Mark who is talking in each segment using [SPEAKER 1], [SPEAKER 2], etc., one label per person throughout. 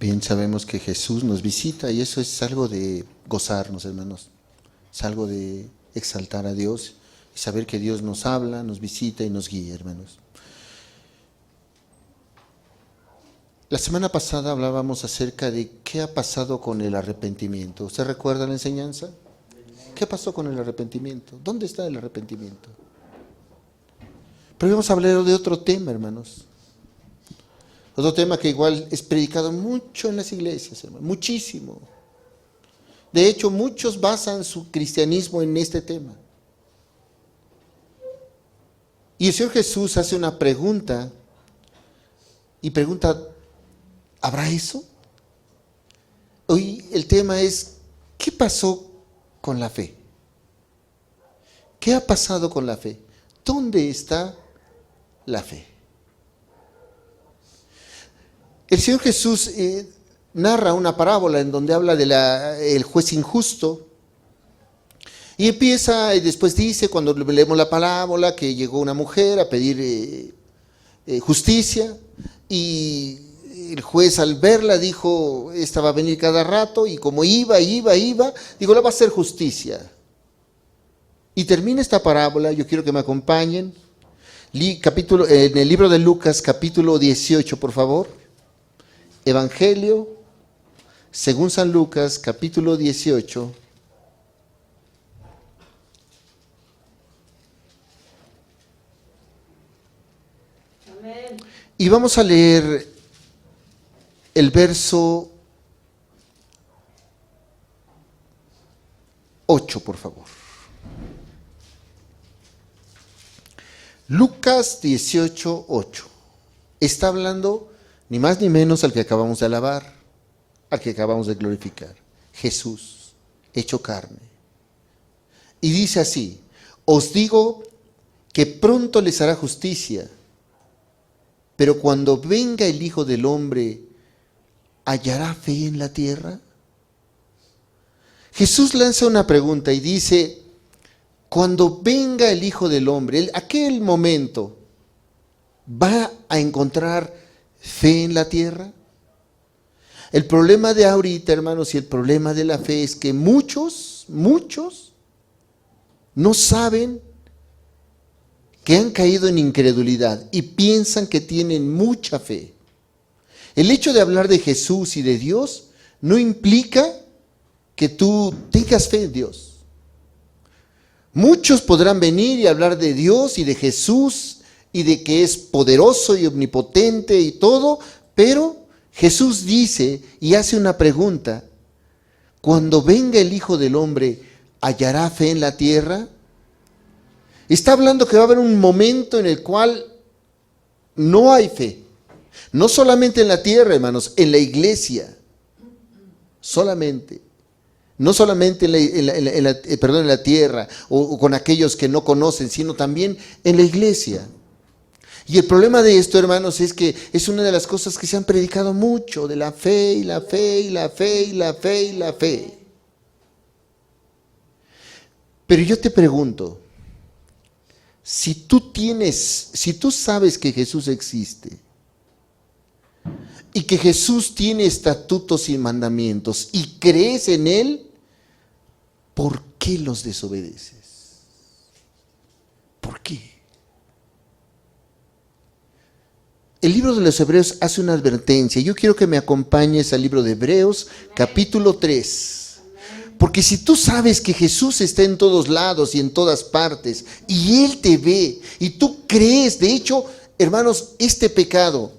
[SPEAKER 1] Bien, sabemos que Jesús nos visita y eso es algo de gozarnos, hermanos. Es algo de exaltar a Dios y saber que Dios nos habla, nos visita y nos guía, hermanos. La semana pasada hablábamos acerca de qué ha pasado con el arrepentimiento. ¿Usted recuerda la enseñanza? ¿Qué pasó con el arrepentimiento? ¿Dónde está el arrepentimiento? Pero vamos a hablar de otro tema, hermanos. Otro tema que igual es predicado mucho en las iglesias, hermanos, muchísimo. De hecho, muchos basan su cristianismo en este tema. Y el Señor Jesús hace una pregunta y pregunta, ¿habrá eso? Hoy el tema es, ¿qué pasó con la fe? ¿Qué ha pasado con la fe? ¿Dónde está la fe? El Señor Jesús narra una parábola en donde habla del juez injusto y empieza y después dice, cuando leemos la parábola, que llegó una mujer a pedir justicia y el juez al verla dijo, esta va a venir cada rato y como iba, digo, le va a hacer justicia. Y termina esta parábola, yo quiero que me acompañen, en el libro de Lucas capítulo 18, por favor. Evangelio según San Lucas, capítulo 18.
[SPEAKER 2] Amén.
[SPEAKER 1] Y vamos a leer el verso 8, por favor. Lucas 18, 8. Está hablando ni más ni menos al que acabamos de alabar, al que acabamos de glorificar, Jesús, hecho carne. Y dice así, os digo que pronto les hará justicia, pero cuando venga el Hijo del Hombre, ¿hallará fe en la tierra? Jesús lanza una pregunta y dice, cuando venga el Hijo del Hombre, aquel momento, ¿va a encontrar fe en la tierra? El problema de ahorita, hermanos, y el problema de la fe es que muchos no saben que han caído en incredulidad y piensan que tienen mucha fe. El hecho de hablar de Jesús y de Dios no implica que tú tengas fe en Dios. Muchos podrán venir y hablar de Dios y de Jesús y de que es poderoso y omnipotente y todo, pero Jesús dice y hace una pregunta, cuando venga el Hijo del Hombre, ¿hallará fe en la tierra? Está hablando que va a haber un momento en el cual no hay fe, no solamente en la tierra, hermanos, en la iglesia, solamente. No solamente en la tierra o con aquellos que no conocen, sino también en la iglesia. Y el problema de esto, hermanos, es que es una de las cosas que se han predicado mucho, de la fe y la fe y la fe y la fe y la fe. Pero yo te pregunto, si tú sabes que Jesús existe y que Jesús tiene estatutos y mandamientos y crees en Él, ¿por qué los desobedeces? ¿Por qué? El libro de los Hebreos hace una advertencia. Yo quiero que me acompañes al libro de Hebreos, capítulo 3. Porque si tú sabes que Jesús está en todos lados y en todas partes, y Él te ve, y tú crees, de hecho, hermanos, este pecado,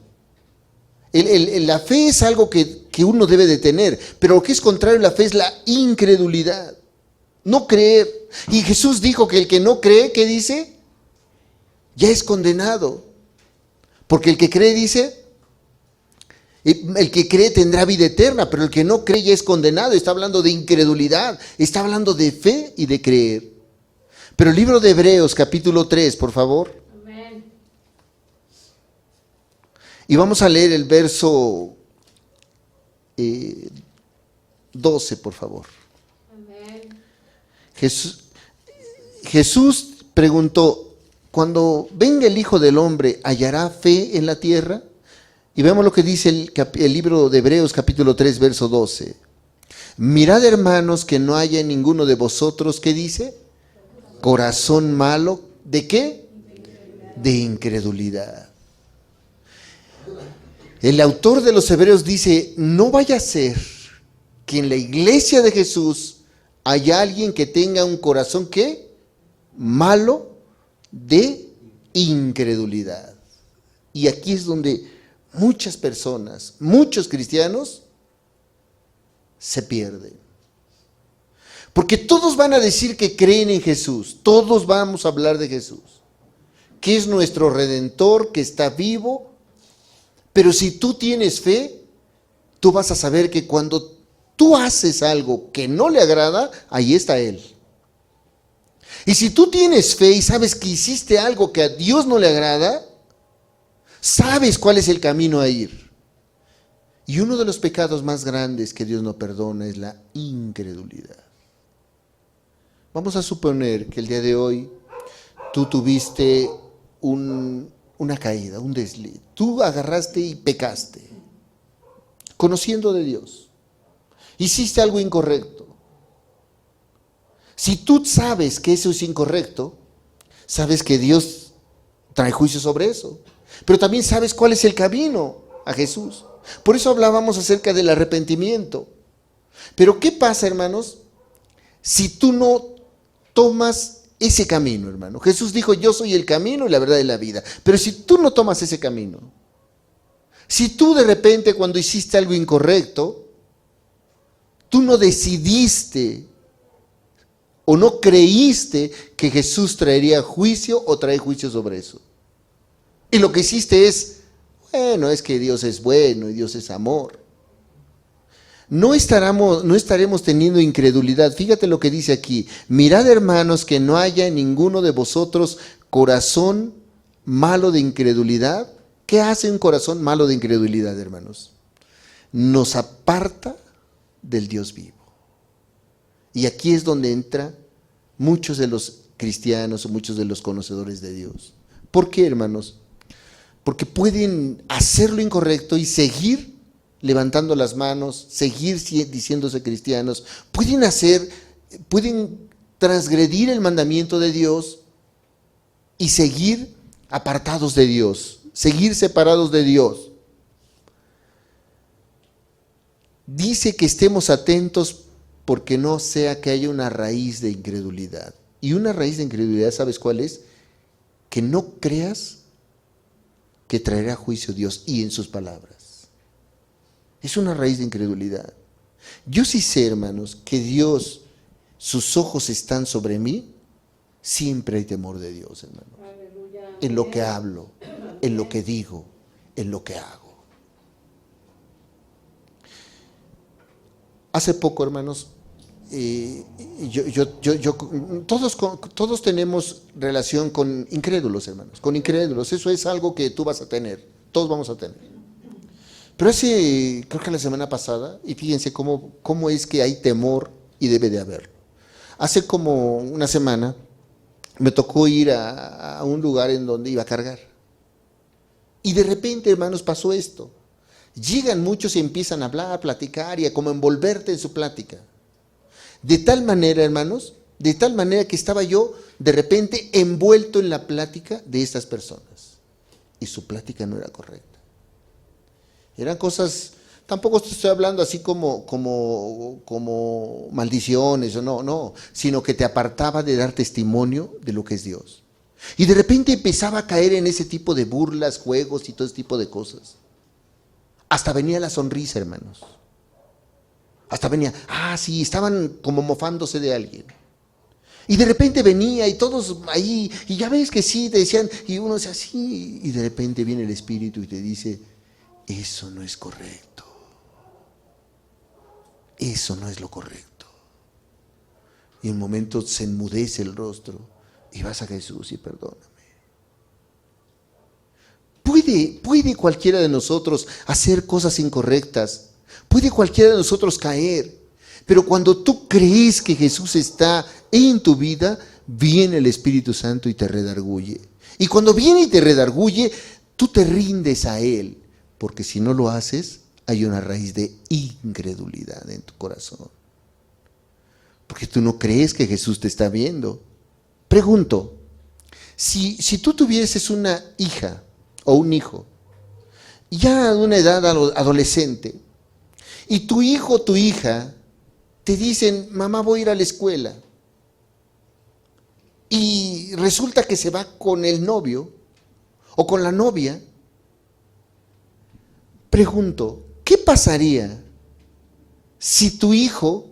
[SPEAKER 1] la fe es algo que uno debe de tener, pero lo que es contrario a la fe es la incredulidad, no creer. Y Jesús dijo que el que no cree, ¿qué dice? Ya es condenado. Porque el que cree, dice, el que cree tendrá vida eterna, pero el que no cree ya es condenado. Está hablando de incredulidad, está hablando de fe y de creer. Pero el libro de Hebreos, capítulo 3, por favor.
[SPEAKER 2] Amén.
[SPEAKER 1] Y vamos a leer el verso 12, por favor.
[SPEAKER 2] Amén.
[SPEAKER 1] Jesús preguntó, cuando venga el Hijo del Hombre, ¿hallará fe en la tierra? Y vemos lo que dice el libro de Hebreos capítulo 3, verso 12. Mirad, hermanos, que no haya en ninguno de vosotros, ¿qué dice? Corazón malo, ¿de qué? De incredulidad. El autor de los Hebreos dice, no vaya a ser que en la iglesia de Jesús haya alguien que tenga un corazón, ¿qué? Malo de incredulidad. Y aquí es donde muchas personas, muchos cristianos, se pierden. Porque todos van a decir que creen en Jesús, todos vamos a hablar de Jesús, que es nuestro Redentor, que está vivo, pero si tú tienes fe, tú vas a saber que cuando tú haces algo que no le agrada, ahí está Él. Y si tú tienes fe y sabes que hiciste algo que a Dios no le agrada, sabes cuál es el camino a ir. Y uno de los pecados más grandes que Dios no perdona es la incredulidad. Vamos a suponer que el día de hoy tú tuviste una caída, un desliz. Tú agarraste y pecaste, conociendo de Dios. Hiciste algo incorrecto. Si tú sabes que eso es incorrecto, sabes que Dios trae juicio sobre eso. Pero también sabes cuál es el camino a Jesús. Por eso hablábamos acerca del arrepentimiento. Pero ¿qué pasa, hermanos, si tú no tomas ese camino, hermano? Jesús dijo, yo soy el camino y la verdad y la vida. Pero si tú no tomas ese camino, si tú de repente cuando hiciste algo incorrecto, tú no decidiste o no creíste que Jesús traería juicio o trae juicio sobre eso. Y lo que hiciste es, bueno, es que Dios es bueno y Dios es amor. No estaremos teniendo incredulidad. Fíjate lo que dice aquí. Mirad, hermanos, que no haya en ninguno de vosotros corazón malo de incredulidad. ¿Qué hace un corazón malo de incredulidad, hermanos? Nos aparta del Dios vivo. Y aquí es donde entran muchos de los cristianos o muchos de los conocedores de Dios. ¿Por qué, hermanos? Porque pueden hacer lo incorrecto y seguir levantando las manos, seguir diciéndose cristianos, pueden transgredir el mandamiento de Dios y seguir apartados de Dios, seguir separados de Dios. Dice que estemos atentos porque no sea que haya una raíz de incredulidad. Y una raíz de incredulidad, ¿sabes cuál es? Que no creas que traerá juicio Dios y en sus palabras. Es una raíz de incredulidad. Yo sí sé, hermanos, que Dios, sus ojos están sobre mí. Siempre hay temor de Dios, hermanos.
[SPEAKER 2] Aleluya.
[SPEAKER 1] En lo que hablo, en lo que digo, en lo que hago. Hace poco, hermanos, todos tenemos relación con incrédulos, hermanos. Con incrédulos, eso es algo que tú vas a tener. Todos vamos a tener. Pero creo que la semana pasada, y fíjense cómo es que hay temor y debe de haberlo. Hace como una semana me tocó ir a un lugar en donde iba a cargar. Y de repente, hermanos, pasó esto. Llegan muchos y empiezan a hablar, a platicar y a como envolverte en su plática. De tal manera, hermanos, de tal manera que estaba yo de repente envuelto en la plática de estas personas. Y su plática no era correcta. Eran cosas, tampoco estoy hablando así como maldiciones, no, sino que te apartaba de dar testimonio de lo que es Dios. Y de repente empezaba a caer en ese tipo de burlas, juegos y todo ese tipo de cosas. Hasta venía la sonrisa, hermanos. Hasta venía, sí, estaban como mofándose de alguien. Y de repente venía y todos ahí, y ya ves que sí, te decían, y uno decía sí, y de repente viene el Espíritu y te dice, eso no es correcto. Eso no es lo correcto. Y en un momento se enmudece el rostro y vas a Jesús y perdóname. ¿Puede cualquiera de nosotros hacer cosas incorrectas? ¿Puede cualquiera de nosotros caer? Pero cuando tú crees que Jesús está en tu vida, viene el Espíritu Santo y te redarguye. Y cuando viene y te redarguye, tú te rindes a Él. Porque si no lo haces, hay una raíz de incredulidad en tu corazón. Porque tú no crees que Jesús te está viendo. Pregunto, si tú tuvieses una hija o un hijo, ya de una edad adolescente, y tu hijo o tu hija te dicen, mamá, voy a ir a la escuela, y resulta que se va con el novio o con la novia, pregunto, ¿qué pasaría si tu hijo,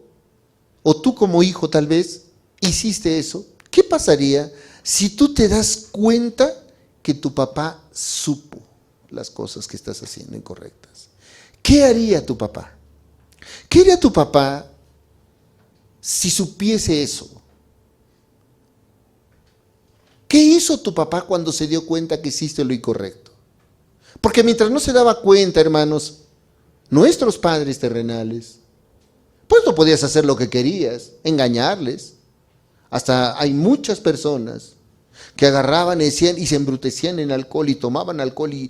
[SPEAKER 1] o tú como hijo tal vez, hiciste eso? ¿Qué pasaría si tú te das cuenta que tu papá supo las cosas que estás haciendo incorrectas? ¿Qué haría tu papá? ¿Qué haría tu papá si supiese eso? ¿Qué hizo tu papá cuando se dio cuenta que hiciste lo incorrecto? Porque mientras no se daba cuenta, hermanos, nuestros padres terrenales, pues no podías hacer lo que querías, engañarles. Hasta hay muchas personas que agarraban y se embrutecían en alcohol y tomaban alcohol y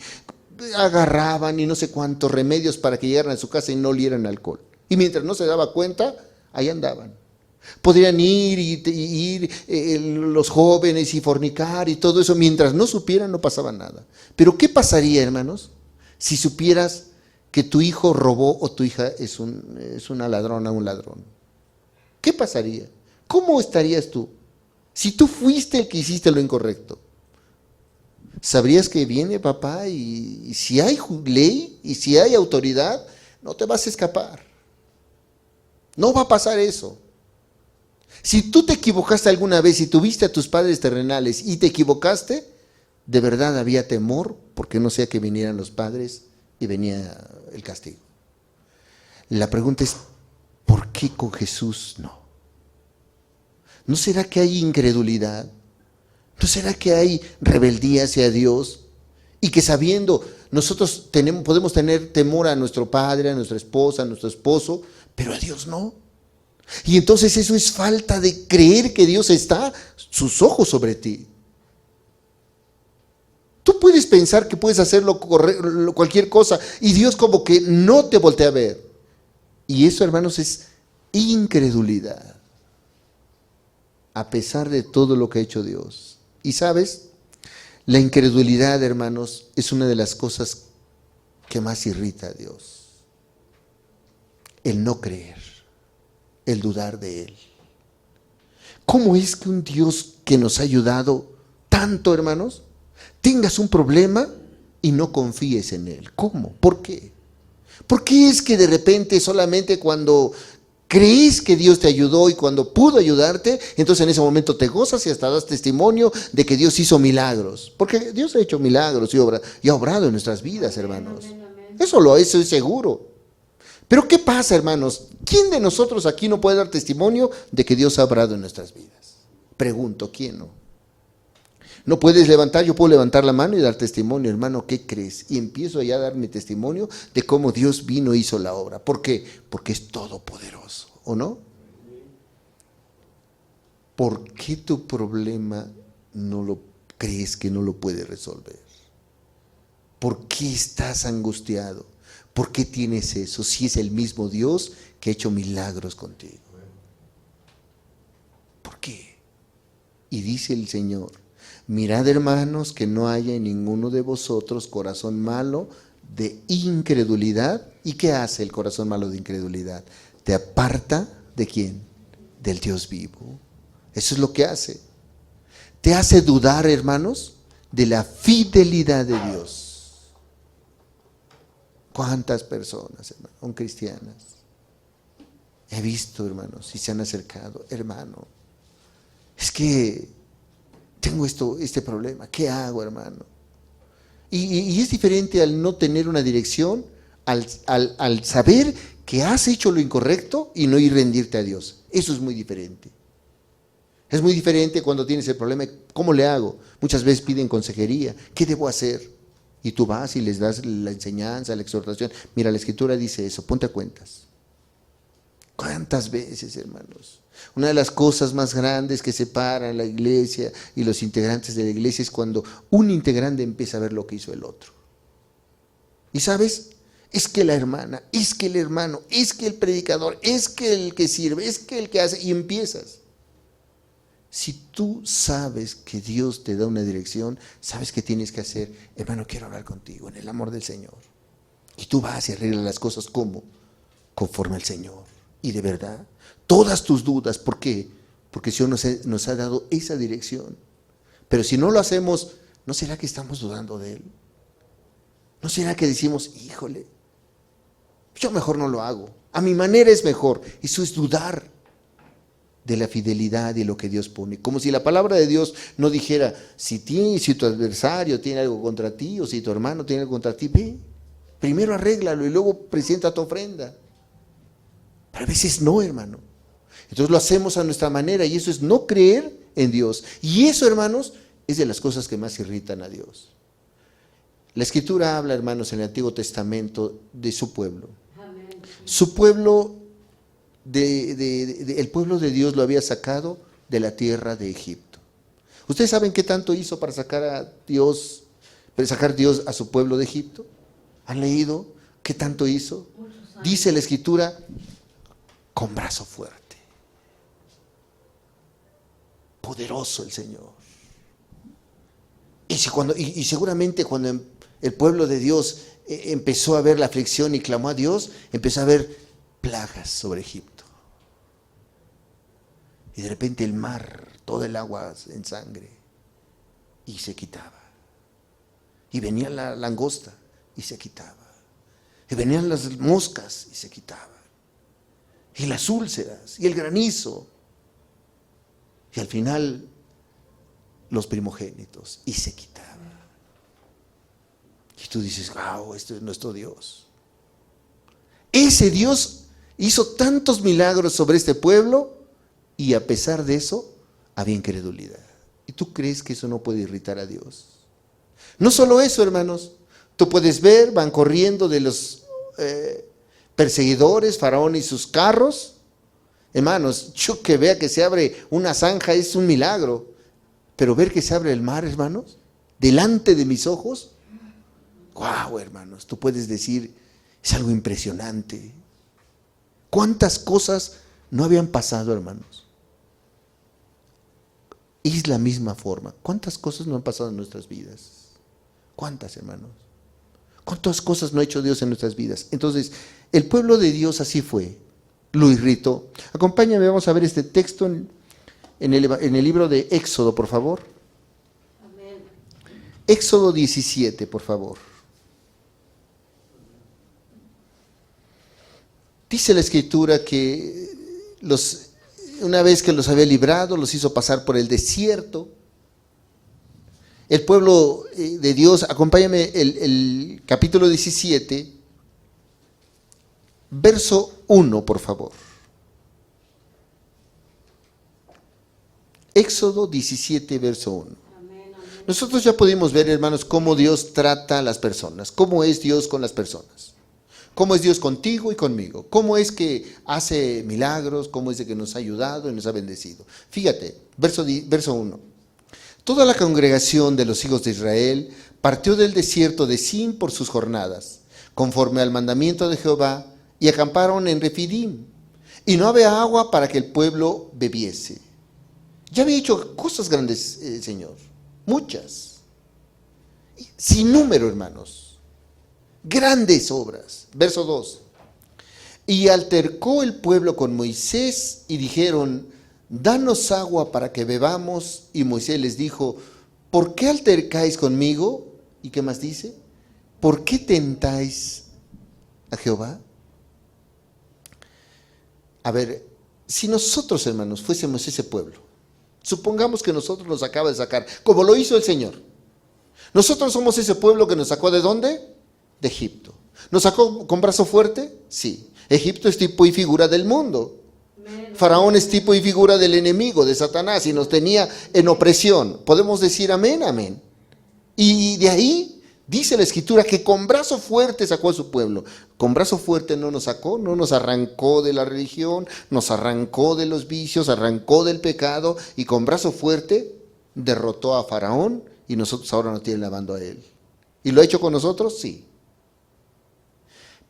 [SPEAKER 1] agarraban y no sé cuántos remedios para que llegaran a su casa y no olieran alcohol. Y mientras no se daba cuenta, ahí andaban. Podrían ir los jóvenes y fornicar y todo eso. Mientras no supieran, no pasaba nada. Pero ¿qué pasaría, hermanos, si supieras que tu hijo robó o tu hija es una ladrona, un ladrón? ¿Qué pasaría? ¿Cómo estarías tú? Si tú fuiste el que hiciste lo incorrecto. Sabrías que viene papá y si hay ley y si hay autoridad, no te vas a escapar. No va a pasar eso. Si tú te equivocaste alguna vez y tuviste a tus padres terrenales y te equivocaste, de verdad había temor porque no sea que vinieran los padres y venía el castigo. La pregunta es, ¿por qué con Jesús no? ¿No será que hay incredulidad? ¿No será que hay rebeldía hacia Dios? Y que sabiendo, nosotros podemos tener temor a nuestro padre, a nuestra esposa, a nuestro esposo, pero a Dios no. Y entonces eso es falta de creer que Dios está sus ojos sobre ti. Tú puedes pensar que puedes hacer cualquier cosa y Dios como que no te voltea a ver. Y eso, hermanos, es incredulidad. A pesar de todo lo que ha hecho Dios. Y sabes, la incredulidad, hermanos, es una de las cosas que más irrita a Dios. El no creer, el dudar de Él. ¿Cómo es que un Dios que nos ha ayudado tanto, hermanos, tengas un problema y no confíes en Él? ¿Cómo? ¿Por qué? ¿Por qué es que de repente solamente cuando crees que Dios te ayudó y cuando pudo ayudarte, entonces en ese momento te gozas y hasta das testimonio de que Dios hizo milagros? Porque Dios ha hecho milagros y ha obrado en nuestras vidas, hermanos. Eso es seguro. Pero ¿qué pasa, hermanos? ¿Quién de nosotros aquí no puede dar testimonio de que Dios ha obrado en nuestras vidas? Pregunto, ¿quién no? No puedes levantar, yo puedo levantar la mano y dar testimonio, hermano, ¿qué crees? Y empiezo ya a dar mi testimonio de cómo Dios vino e hizo la obra. ¿Por qué? Porque es todopoderoso, ¿o no? ¿Por qué tu problema no lo crees que no lo puede resolver? ¿Por qué estás angustiado? ¿Por qué tienes eso? Si es el mismo Dios que ha hecho milagros contigo. ¿Por qué? Y dice el Señor, mirad, hermanos, que no haya en ninguno de vosotros corazón malo de incredulidad. ¿Y qué hace el corazón malo de incredulidad? Te aparta ¿de quién? Del Dios vivo. Eso es lo que hace. Te hace dudar, hermanos, de la fidelidad de Dios. ¿Cuántas personas, hermano, son cristianas? He visto, hermanos, y se han acercado, hermano, es que tengo este problema, ¿qué hago, hermano? Y es diferente al no tener una dirección, al saber que has hecho lo incorrecto y no ir rendirte a Dios. Eso es muy diferente. Es muy diferente cuando tienes el problema, ¿cómo le hago? Muchas veces piden consejería, ¿qué debo hacer? Y tú vas y les das la enseñanza, la exhortación. Mira, la Escritura dice eso, ponte a cuentas. ¿Cuántas veces, hermanos? Una de las cosas más grandes que separan la iglesia y los integrantes de la iglesia es cuando un integrante empieza a ver lo que hizo el otro. Y sabes, es que la hermana, es que el hermano, es que el predicador, es que el que sirve, es que el que hace, y empiezas. Si tú sabes que Dios te da una dirección, sabes qué tienes que hacer. Hermano, quiero hablar contigo en el amor del Señor. Y tú vas y arreglas las cosas como conforme al Señor. Y de verdad, todas tus dudas, ¿por qué? Porque Dios nos ha dado esa dirección. Pero si no lo hacemos, ¿no será que estamos dudando de Él? ¿No será que decimos, híjole, yo mejor no lo hago? A mi manera es mejor. Eso es dudar de la fidelidad y lo que Dios pone. Como si la palabra de Dios no dijera, si tu adversario tiene algo contra ti, o si tu hermano tiene algo contra ti, ve, primero arréglalo y luego presenta tu ofrenda. Pero a veces no, hermano. Entonces lo hacemos a nuestra manera y eso es no creer en Dios. Y eso, hermanos, es de las cosas que más irritan a Dios. La Escritura habla, hermanos, en el Antiguo Testamento de su pueblo.
[SPEAKER 2] Amén.
[SPEAKER 1] Su pueblo, el pueblo de Dios lo había sacado de la tierra de Egipto. ¿Ustedes saben qué tanto hizo para sacar Dios a su pueblo de Egipto? ¿Han leído qué tanto hizo? Dice la Escritura, con brazo fuerte. Poderoso el Señor. Y seguramente cuando el pueblo de Dios empezó a ver la aflicción y clamó a Dios, empezó a ver plagas sobre Egipto. Y de repente el mar, todo el agua en sangre, y se quitaba. Y venía la langosta y se quitaba. Y venían las moscas y se quitaban. Y las úlceras y el granizo. Y al final los primogénitos y se quitaba. Y tú dices, wow, este es nuestro Dios. Ese Dios hizo tantos milagros sobre este pueblo y a pesar de eso había incredulidad. ¿Y tú crees que eso no puede irritar a Dios? No solo eso, hermanos. Tú puedes ver, van corriendo de los perseguidores, Faraón y sus carros. Hermanos, yo que vea que se abre una zanja es un milagro. Pero ver que se abre el mar, hermanos, delante de mis ojos, wow, hermanos, tú puedes decir, es algo impresionante. ¿Cuántas cosas no habían pasado, hermanos? Y es la misma forma. ¿Cuántas cosas no han pasado en nuestras vidas? ¿Cuántas, hermanos? ¿Cuántas cosas no ha hecho Dios en nuestras vidas? Entonces, el pueblo de Dios así fue, lo irritó. Acompáñame, vamos a ver este texto en el libro de Éxodo, por favor.
[SPEAKER 2] Amén.
[SPEAKER 1] Éxodo 17, por favor. Dice la Escritura que una vez que los había librado, los hizo pasar por el desierto. El pueblo de Dios, acompáñame el capítulo 17, verso 1, por favor. Éxodo 17, verso 1.
[SPEAKER 2] Amén.
[SPEAKER 1] Nosotros ya pudimos ver, hermanos, cómo Dios trata a las personas, cómo es Dios con las personas, cómo es Dios contigo y conmigo, cómo es que hace milagros, cómo es de que nos ha ayudado y nos ha bendecido. Fíjate, verso 1. Toda la congregación de los hijos de Israel partió del desierto de Sin por sus jornadas, conforme al mandamiento de Jehová, y acamparon en Refidim. Y no había agua para que el pueblo bebiese. Ya había hecho cosas grandes, Señor, muchas, sin número, hermanos, grandes obras. Verso 2. Y altercó el pueblo con Moisés y dijeron, danos agua para que bebamos. Y Moisés les dijo, ¿por qué altercáis conmigo? ¿Y qué más dice? ¿Por qué tentáis a Jehová? A ver, si nosotros, hermanos, fuésemos ese pueblo, supongamos que nosotros nos acaba de sacar, como lo hizo el Señor. Nosotros somos ese pueblo que nos sacó ¿de dónde? De Egipto. ¿Nos sacó con brazo fuerte? Sí. Egipto es tipo y figura del mundo.
[SPEAKER 2] Amén.
[SPEAKER 1] Faraón es tipo y figura del enemigo, de Satanás, y nos tenía en opresión. Podemos decir amén, amén. Y de ahí dice la Escritura que con brazo fuerte sacó a su pueblo. Con brazo fuerte no nos sacó, no nos arrancó de la religión, nos arrancó de los vicios, arrancó del pecado, y con brazo fuerte derrotó a Faraón y nosotros ahora nos tiene lavando a él. ¿Y lo ha hecho con nosotros? Sí.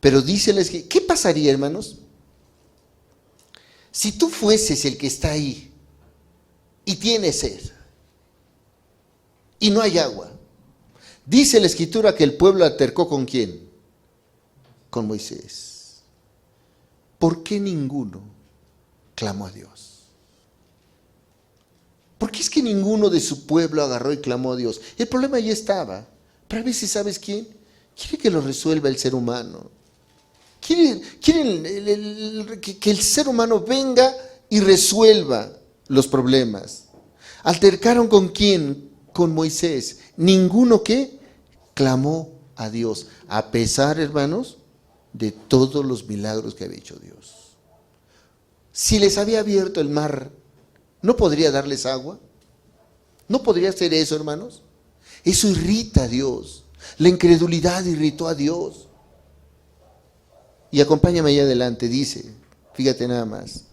[SPEAKER 1] Pero díceles que, ¿qué pasaría, hermanos? Si tú fueses el que está ahí y tienes sed y no hay agua. Dice la Escritura que el pueblo altercó ¿con quién? Con Moisés. ¿Por qué ninguno clamó a Dios? ¿Por qué es que ninguno de su pueblo agarró y clamó a Dios? El problema ya estaba. Pero a veces, ¿sabes quién? Quiere que lo resuelva el ser humano. Quiere que el ser humano venga y resuelva los problemas. ¿Altercaron con quién? Con Moisés. Ninguno que clamó a Dios. A pesar, hermanos, de todos los milagros que había hecho Dios. Si les había abierto el mar, ¿no podría darles agua? ¿No podría hacer eso, hermanos? Eso irrita a Dios. La incredulidad irritó a Dios. Y acompáñame allá adelante, dice, fíjate nada más.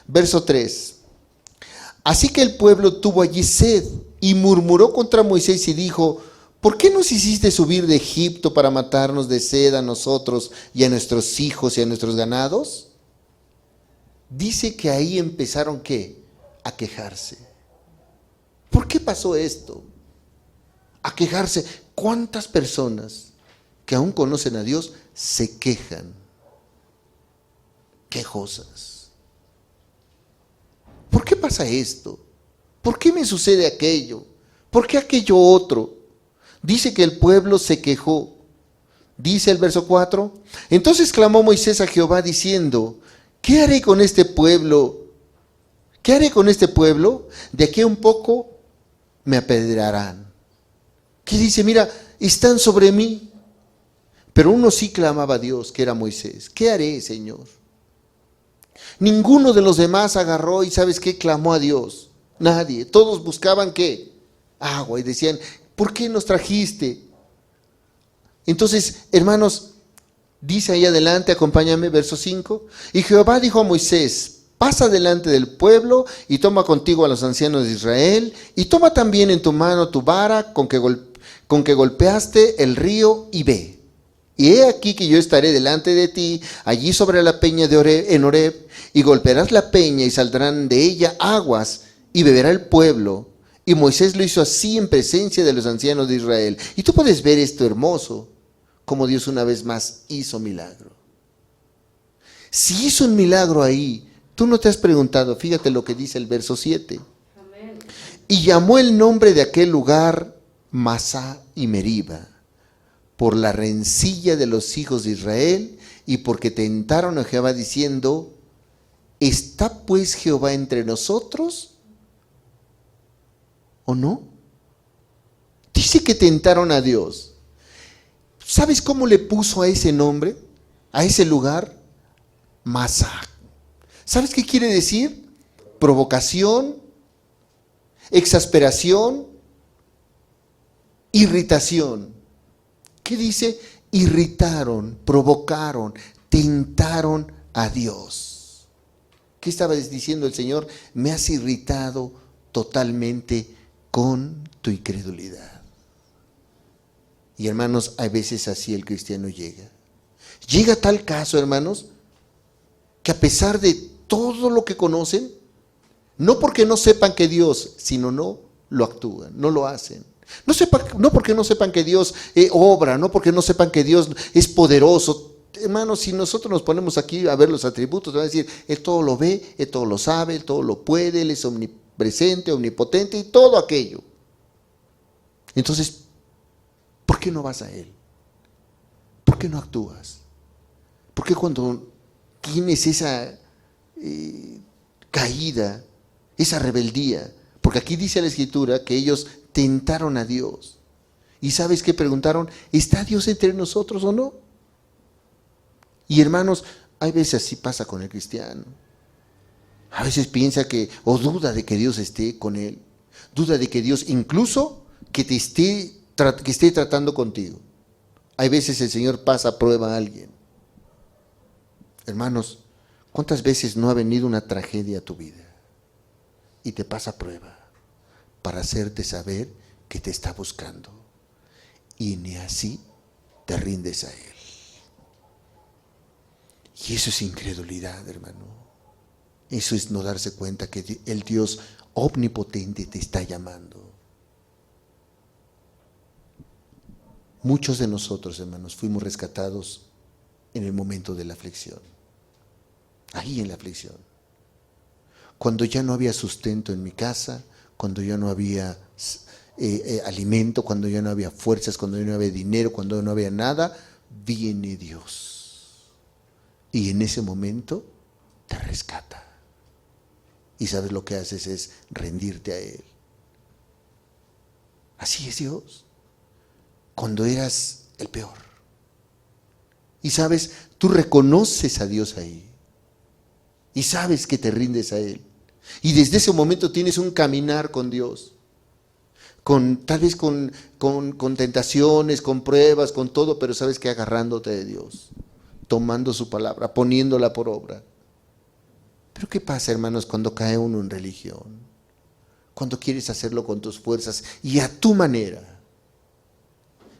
[SPEAKER 1] Verso 3. Así que el pueblo tuvo allí sed y murmuró contra Moisés y dijo, ¿por qué nos hiciste subir de Egipto para matarnos de sed a nosotros y a nuestros hijos y a nuestros ganados? Dice que ahí empezaron, ¿qué? A quejarse. ¿Por qué pasó esto? A quejarse. ¿Cuántas personas que aún conocen a Dios se quejan? Quejosas. ¿Por qué pasa esto? ¿Por qué me sucede aquello? ¿Por qué aquello otro? Dice que el pueblo se quejó. Dice el verso 4. Entonces clamó Moisés a Jehová diciendo, ¿qué haré con este pueblo? ¿Qué haré con este pueblo? De aquí a un poco me apedrearán. ¿Qué dice? Mira, están sobre mí. Pero uno sí clamaba a Dios, que era Moisés. ¿Qué haré, Señor? Ninguno de los demás agarró y ¿sabes qué? Clamó a Dios. Nadie. Todos buscaban ¿qué? Agua y decían, ¿por qué nos trajiste? Entonces, hermanos, dice ahí adelante, acompáñame, verso 5. Y Jehová dijo a Moisés, pasa delante del pueblo y toma contigo a los ancianos de Israel y toma también en tu mano tu vara con que golpeaste el río y ve. Y he aquí que yo estaré delante de ti, allí sobre la peña de Horeb, en Horeb, y golpearás la peña y saldrán de ella aguas, y beberá el pueblo. Y Moisés lo hizo así en presencia de los ancianos de Israel. Y tú puedes ver esto hermoso, como Dios una vez más hizo milagro. Si hizo un milagro ahí, tú no te has preguntado, fíjate lo que dice el verso 7.
[SPEAKER 2] Amén.
[SPEAKER 1] Y llamó el nombre de aquel lugar Masá y Meriba, por la rencilla de los hijos de Israel y porque tentaron a Jehová diciendo, ¿está pues Jehová entre nosotros o no? Dice que tentaron a Dios. ¿Sabes cómo le puso a ese nombre, a ese lugar? Masá. ¿Sabes qué quiere decir? Provocación, exasperación, irritación. ¿Qué dice? Irritaron, provocaron, tentaron a Dios. ¿Qué estaba diciendo el Señor? Me has irritado totalmente con tu incredulidad. Y hermanos, a veces así el cristiano llega. Llega a tal caso, hermanos, que a pesar de todo lo que conocen, no porque no sepan que Dios, sino no lo actúan, no lo hacen. No porque no sepan que Dios obra, no porque no sepan que Dios es poderoso. Hermanos, si nosotros nos ponemos aquí a ver los atributos, van a decir, Él todo lo ve, Él todo lo sabe, Él todo lo puede, Él es omnipresente, omnipotente y todo aquello. Entonces, ¿por qué no vas a Él? ¿Por qué no actúas? ¿Por qué cuando tienes esa caída, esa rebeldía? Porque aquí dice la Escritura que ellos tentaron a Dios. ¿Y sabes qué preguntaron? ¿Está Dios entre nosotros o no? Y hermanos, hay veces así pasa con el cristiano. A veces piensa que, o duda de que Dios esté con él. Duda de que Dios incluso que esté tratando contigo. Hay veces el Señor pasa a prueba a alguien. Hermanos, ¿cuántas veces no ha venido una tragedia a tu vida? Y te pasa a prueba para hacerte saber que te está buscando. Y ni así te rindes a Él. Y eso es incredulidad, hermano. Eso es no darse cuenta que el Dios omnipotente te está llamando. Muchos de nosotros, hermanos, fuimos rescatados en el momento de la aflicción. Ahí en la aflicción. Cuando ya no había sustento en mi casa, cuando ya no había alimento, cuando ya no había fuerzas, cuando ya no había dinero, cuando ya no había nada, viene Dios. Y en ese momento te rescata. Y sabes lo que haces es rendirte a Él. Así es Dios. Cuando eras el peor. Y sabes, tú reconoces a Dios ahí. Y sabes que te rindes a Él. Y desde ese momento tienes un caminar con Dios. Tal vez con tentaciones, con pruebas, con todo, pero sabes que agarrándote de Dios. Tomando su palabra, poniéndola por obra. Pero ¿qué pasa, hermanos, cuando cae uno en religión? Cuando quieres hacerlo con tus fuerzas y a tu manera.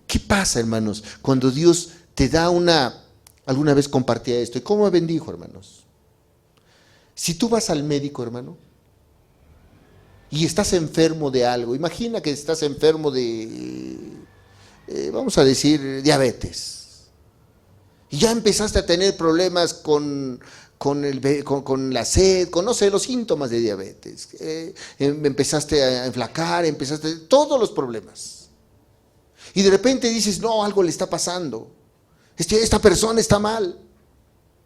[SPEAKER 1] ¿Qué pasa, hermanos, cuando Dios te da alguna vez compartía esto? ¿Y cómo me bendijo, hermanos? Si tú vas al médico, hermano, y estás enfermo de algo, imagina que estás enfermo de, vamos a decir, diabetes. Y ya empezaste a tener problemas con la sed, con no sé, los síntomas de diabetes. Empezaste a enflacar, todos los problemas. Y de repente dices, no, algo le está pasando. Esta persona está mal.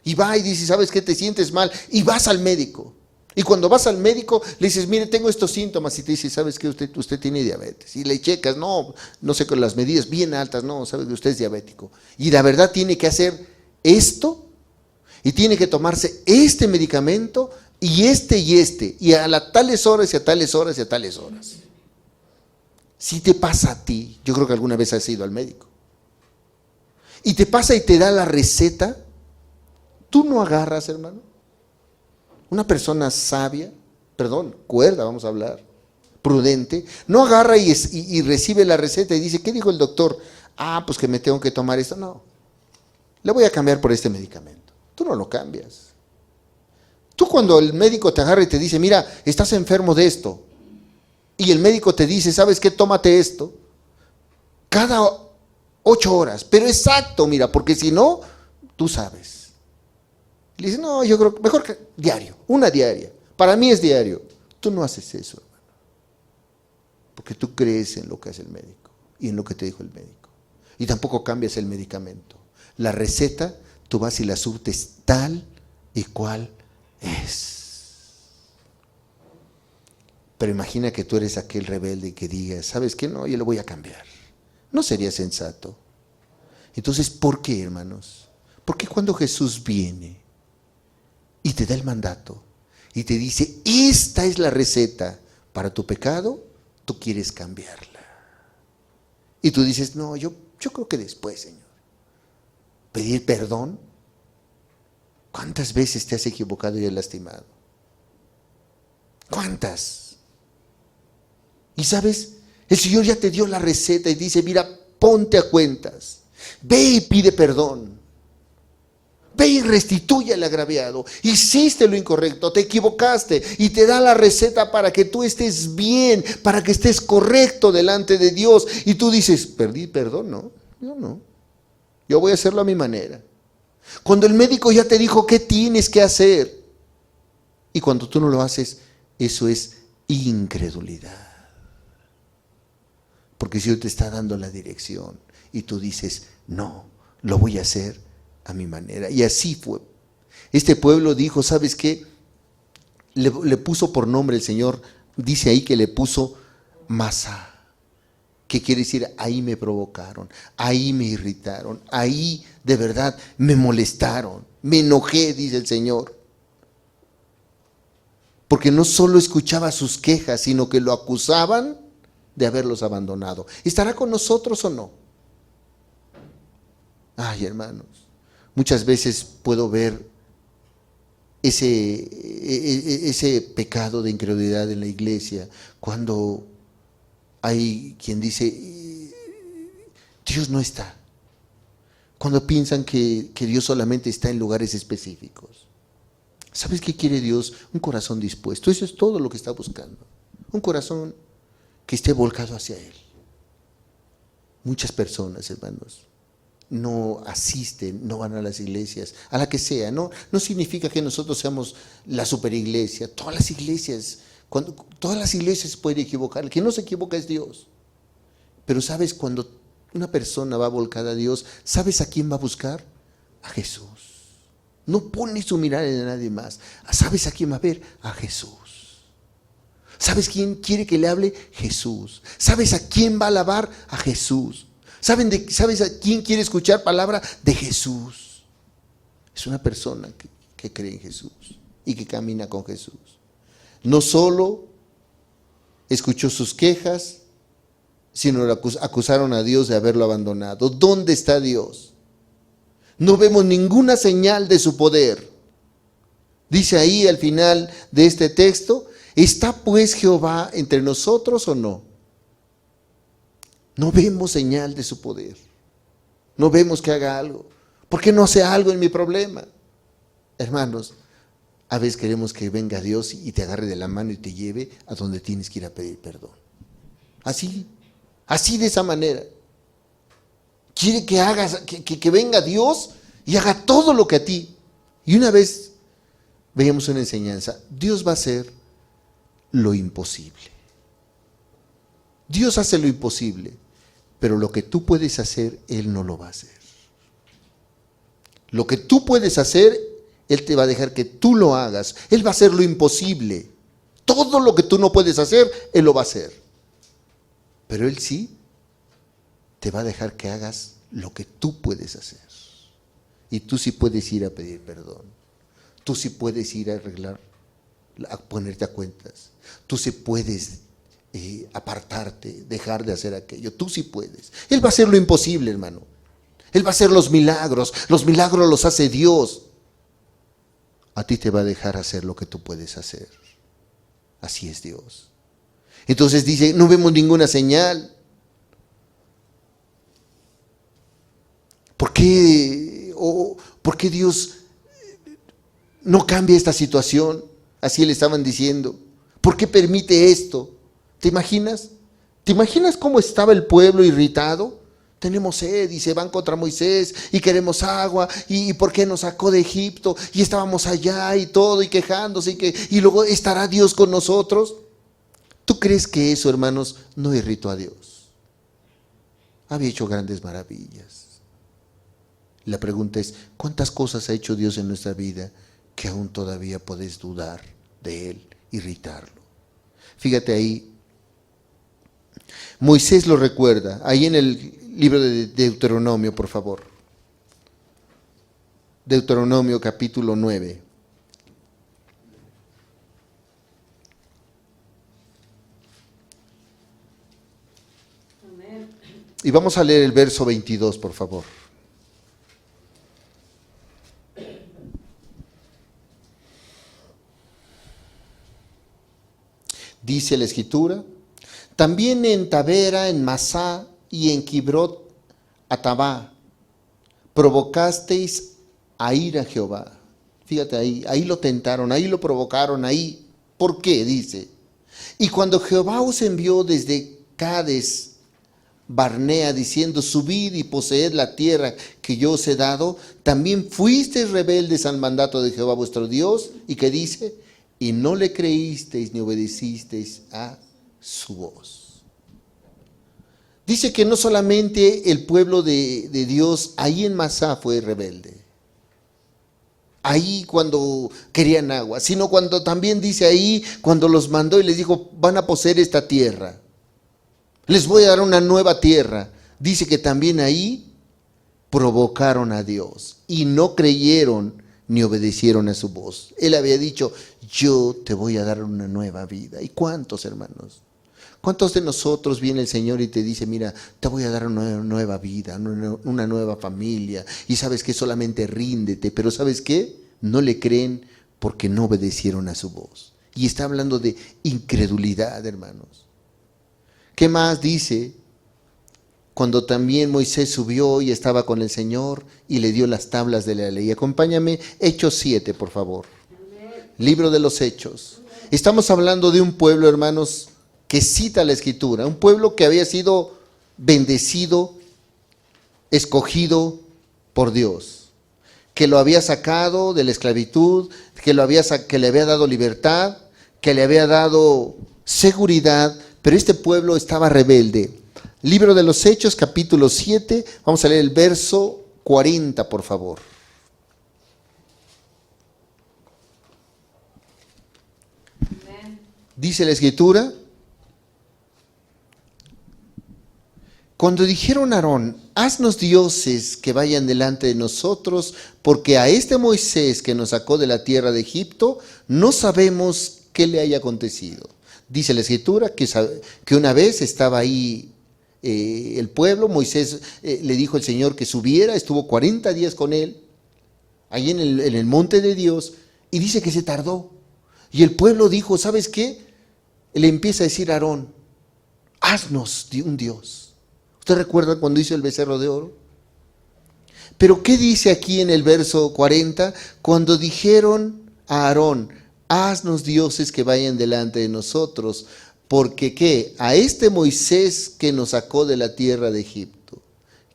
[SPEAKER 1] Y va y dice, ¿sabes qué? Te sientes mal. Y vas al médico. Y cuando vas al médico, le dices, mire, tengo estos síntomas. Y te dice, ¿sabes qué? Usted tiene diabetes. Y le checas, no sé, con las medidas bien altas, no, sabe que usted es diabético. Y la verdad tiene que hacer esto. Y tiene que tomarse este medicamento y este. Y a tales horas y a tales horas y a tales horas. Si te pasa a ti, yo creo que alguna vez has ido al médico. Y te pasa y te da la receta. Tú no agarras, hermano. Una persona sabia, cuerda, vamos a hablar, prudente, no agarra y recibe la receta y dice, ¿qué dijo el doctor? Pues que me tengo que tomar esto. No, le voy a cambiar por este medicamento. Tú no lo cambias. Tú cuando el médico te agarra y te dice, mira, estás enfermo de esto, y el médico te dice, ¿sabes qué? Tómate esto, cada 8 horas, pero exacto, mira, porque si no, tú sabes. Le dice, no, yo creo que mejor que diario, una diaria. Para mí es diario. Tú no haces eso, hermano. Porque tú crees en lo que hace el médico y en lo que te dijo el médico. Y tampoco cambias el medicamento. La receta, tú vas y la surtes tal y cual es. Pero imagina que tú eres aquel rebelde que diga, ¿sabes qué? No, yo lo voy a cambiar. No sería sensato. Entonces, ¿por qué, hermanos? Porque cuando Jesús viene y te da el mandato y te dice, esta es la receta para tu pecado, tú quieres cambiarla. Y tú dices, no, yo creo que después, Señor. Pedir perdón. ¿Cuántas veces te has equivocado y has lastimado? ¿Cuántas? Y sabes, el Señor ya te dio la receta y dice, mira, ponte a cuentas. Ve y pide perdón. Ve y restituye al agraviado. Hiciste lo incorrecto, te equivocaste y te da la receta para que tú estés bien, para que estés correcto delante de Dios. Y tú dices, perdí perdón, no, yo no. Yo voy a hacerlo a mi manera. Cuando el médico ya te dijo qué tienes que hacer y cuando tú no lo haces, eso es incredulidad. Porque si Dios te está dando la dirección y tú dices, no, lo voy a hacer a mi manera. Y así fue. Este pueblo dijo, ¿sabes qué? Le puso por nombre el Señor, dice ahí que le puso Masá. ¿Qué quiere decir? Ahí me provocaron, ahí me irritaron, ahí de verdad me molestaron, me enojé, dice el Señor. Porque no solo escuchaba sus quejas, sino que lo acusaban de haberlos abandonado. ¿Estará con nosotros o no? Ay, hermanos, muchas veces puedo ver ese pecado de incredulidad en la iglesia, cuando hay quien dice, Dios no está. Cuando piensan que Dios solamente está en lugares específicos. ¿Sabes qué quiere Dios? Un corazón dispuesto. Eso es todo lo que está buscando. Un corazón que esté volcado hacia Él. Muchas personas, hermanos, no asisten, no van a las iglesias, a la que sea. No significa que nosotros seamos la superiglesia. Todas las iglesias se pueden equivocar. El que no se equivoca es Dios. Pero ¿sabes? Cuando una persona va volcada a Dios, ¿sabes a quién va a buscar? A Jesús. No pone su mirada en nadie más. ¿Sabes a quién va a ver? A Jesús. ¿Sabes quién quiere que le hable? Jesús. ¿Sabes a quién va a alabar? A Jesús. ¿Sabes a quién quiere escuchar palabra? De Jesús. Es una persona que cree en Jesús y que camina con Jesús. No solo escuchó sus quejas, sino acusaron a Dios de haberlo abandonado. ¿Dónde está Dios? No vemos ninguna señal de su poder. Dice ahí al final de este texto, ¿está pues Jehová entre nosotros o no? No vemos señal de su poder. No vemos que haga algo. ¿Por qué no hace algo en mi problema? Hermanos, a veces queremos que venga Dios y te agarre de la mano y te lleve a donde tienes que ir a pedir perdón. Así de esa manera. Quiere que hagas, que venga Dios y haga todo lo que a ti. Y una vez veíamos una enseñanza, Dios va a hacer lo imposible. Dios hace lo imposible, pero lo que tú puedes hacer, Él no lo va a hacer. Lo que tú puedes hacer, Él te va a dejar que tú lo hagas. Él va a hacer lo imposible. Todo lo que tú no puedes hacer, Él lo va a hacer. Pero Él sí te va a dejar que hagas lo que tú puedes hacer. Y tú sí puedes ir a pedir perdón. Tú sí puedes ir a arreglar, a ponerte a cuentas. Tú sí puedes apartarte, dejar de hacer aquello. Tú sí puedes. Él va a hacer lo imposible, hermano. Él va a hacer los milagros. Los milagros los hace Dios. A ti te va a dejar hacer lo que tú puedes hacer. Así es Dios. Entonces dice, no vemos ninguna señal. ¿Por qué Dios no cambia esta situación? Así le estaban diciendo. ¿Por qué permite esto? ¿Te imaginas? ¿Te imaginas cómo estaba el pueblo irritado? Tenemos sed y se van contra Moisés y queremos agua y ¿por qué nos sacó de Egipto? Y estábamos allá y todo y quejándose y luego ¿estará Dios con nosotros? ¿Tú crees que eso, hermanos, no irritó a Dios? Había hecho grandes maravillas. La pregunta es, ¿cuántas cosas ha hecho Dios en nuestra vida que aún todavía puedes dudar de Él, irritarlo? Fíjate ahí, Moisés lo recuerda, ahí en el libro de Deuteronomio, por favor. Deuteronomio capítulo 9.
[SPEAKER 2] Amén.
[SPEAKER 1] Y vamos a leer el verso 22, por favor. Dice la Escritura, también en Tabera, en Masá y en Kibrot Atabá provocasteis a ir a Jehová. Fíjate ahí lo tentaron, ahí lo provocaron, ahí. ¿Por qué? Dice, y cuando Jehová os envió desde Cades Barnea diciendo, subid y poseed la tierra que yo os he dado, también fuisteis rebeldes al mandato de Jehová vuestro Dios. ¿Y qué dice? Y no le creísteis ni obedecisteis a su voz. Dice que no solamente el pueblo de Dios ahí en Masá fue rebelde, ahí cuando querían agua, sino cuando también dice ahí, cuando los mandó y les dijo, van a poseer esta tierra, les voy a dar una nueva tierra. Dice que también ahí provocaron a Dios y no creyeron ni obedecieron a su voz. Él había dicho, yo te voy a dar una nueva vida. ¿Y cuántos, hermanos? ¿Cuántos de nosotros viene el Señor y te dice, mira, te voy a dar una nueva vida, una nueva familia, y sabes que solamente ríndete, pero ¿sabes qué? No le creen porque no obedecieron a su voz. Y está hablando de incredulidad, hermanos. ¿Qué más dice? cuando también Moisés subió y estaba con el Señor y le dio las tablas de la ley. Acompáñame, Hechos 7, por favor. Libro de los Hechos. Estamos hablando de un pueblo, hermanos, que cita la Escritura, un pueblo que había sido bendecido, escogido por Dios, que lo había sacado de la esclavitud, que le había dado libertad, que le había dado seguridad, pero este pueblo estaba rebelde. Libro de los Hechos, capítulo 7, vamos a leer el verso 40, por favor.
[SPEAKER 2] Amén.
[SPEAKER 1] Dice la Escritura: cuando dijeron a Aarón, haznos dioses que vayan delante de nosotros, porque a este Moisés que nos sacó de la tierra de Egipto, no sabemos qué le haya acontecido. Dice la Escritura que una vez estaba ahí el pueblo, Moisés le dijo al Señor que subiera, estuvo 40 días con él, ahí en el monte de Dios, y dice que se tardó. Y el pueblo dijo, ¿sabes qué? Le empieza a decir a Aarón, haznos un Dios. ¿Usted recuerda cuando hizo el becerro de oro? Pero ¿qué dice aquí en el verso 40? Cuando dijeron a Aarón, haznos dioses que vayan delante de nosotros, porque ¿qué? A este Moisés que nos sacó de la tierra de Egipto.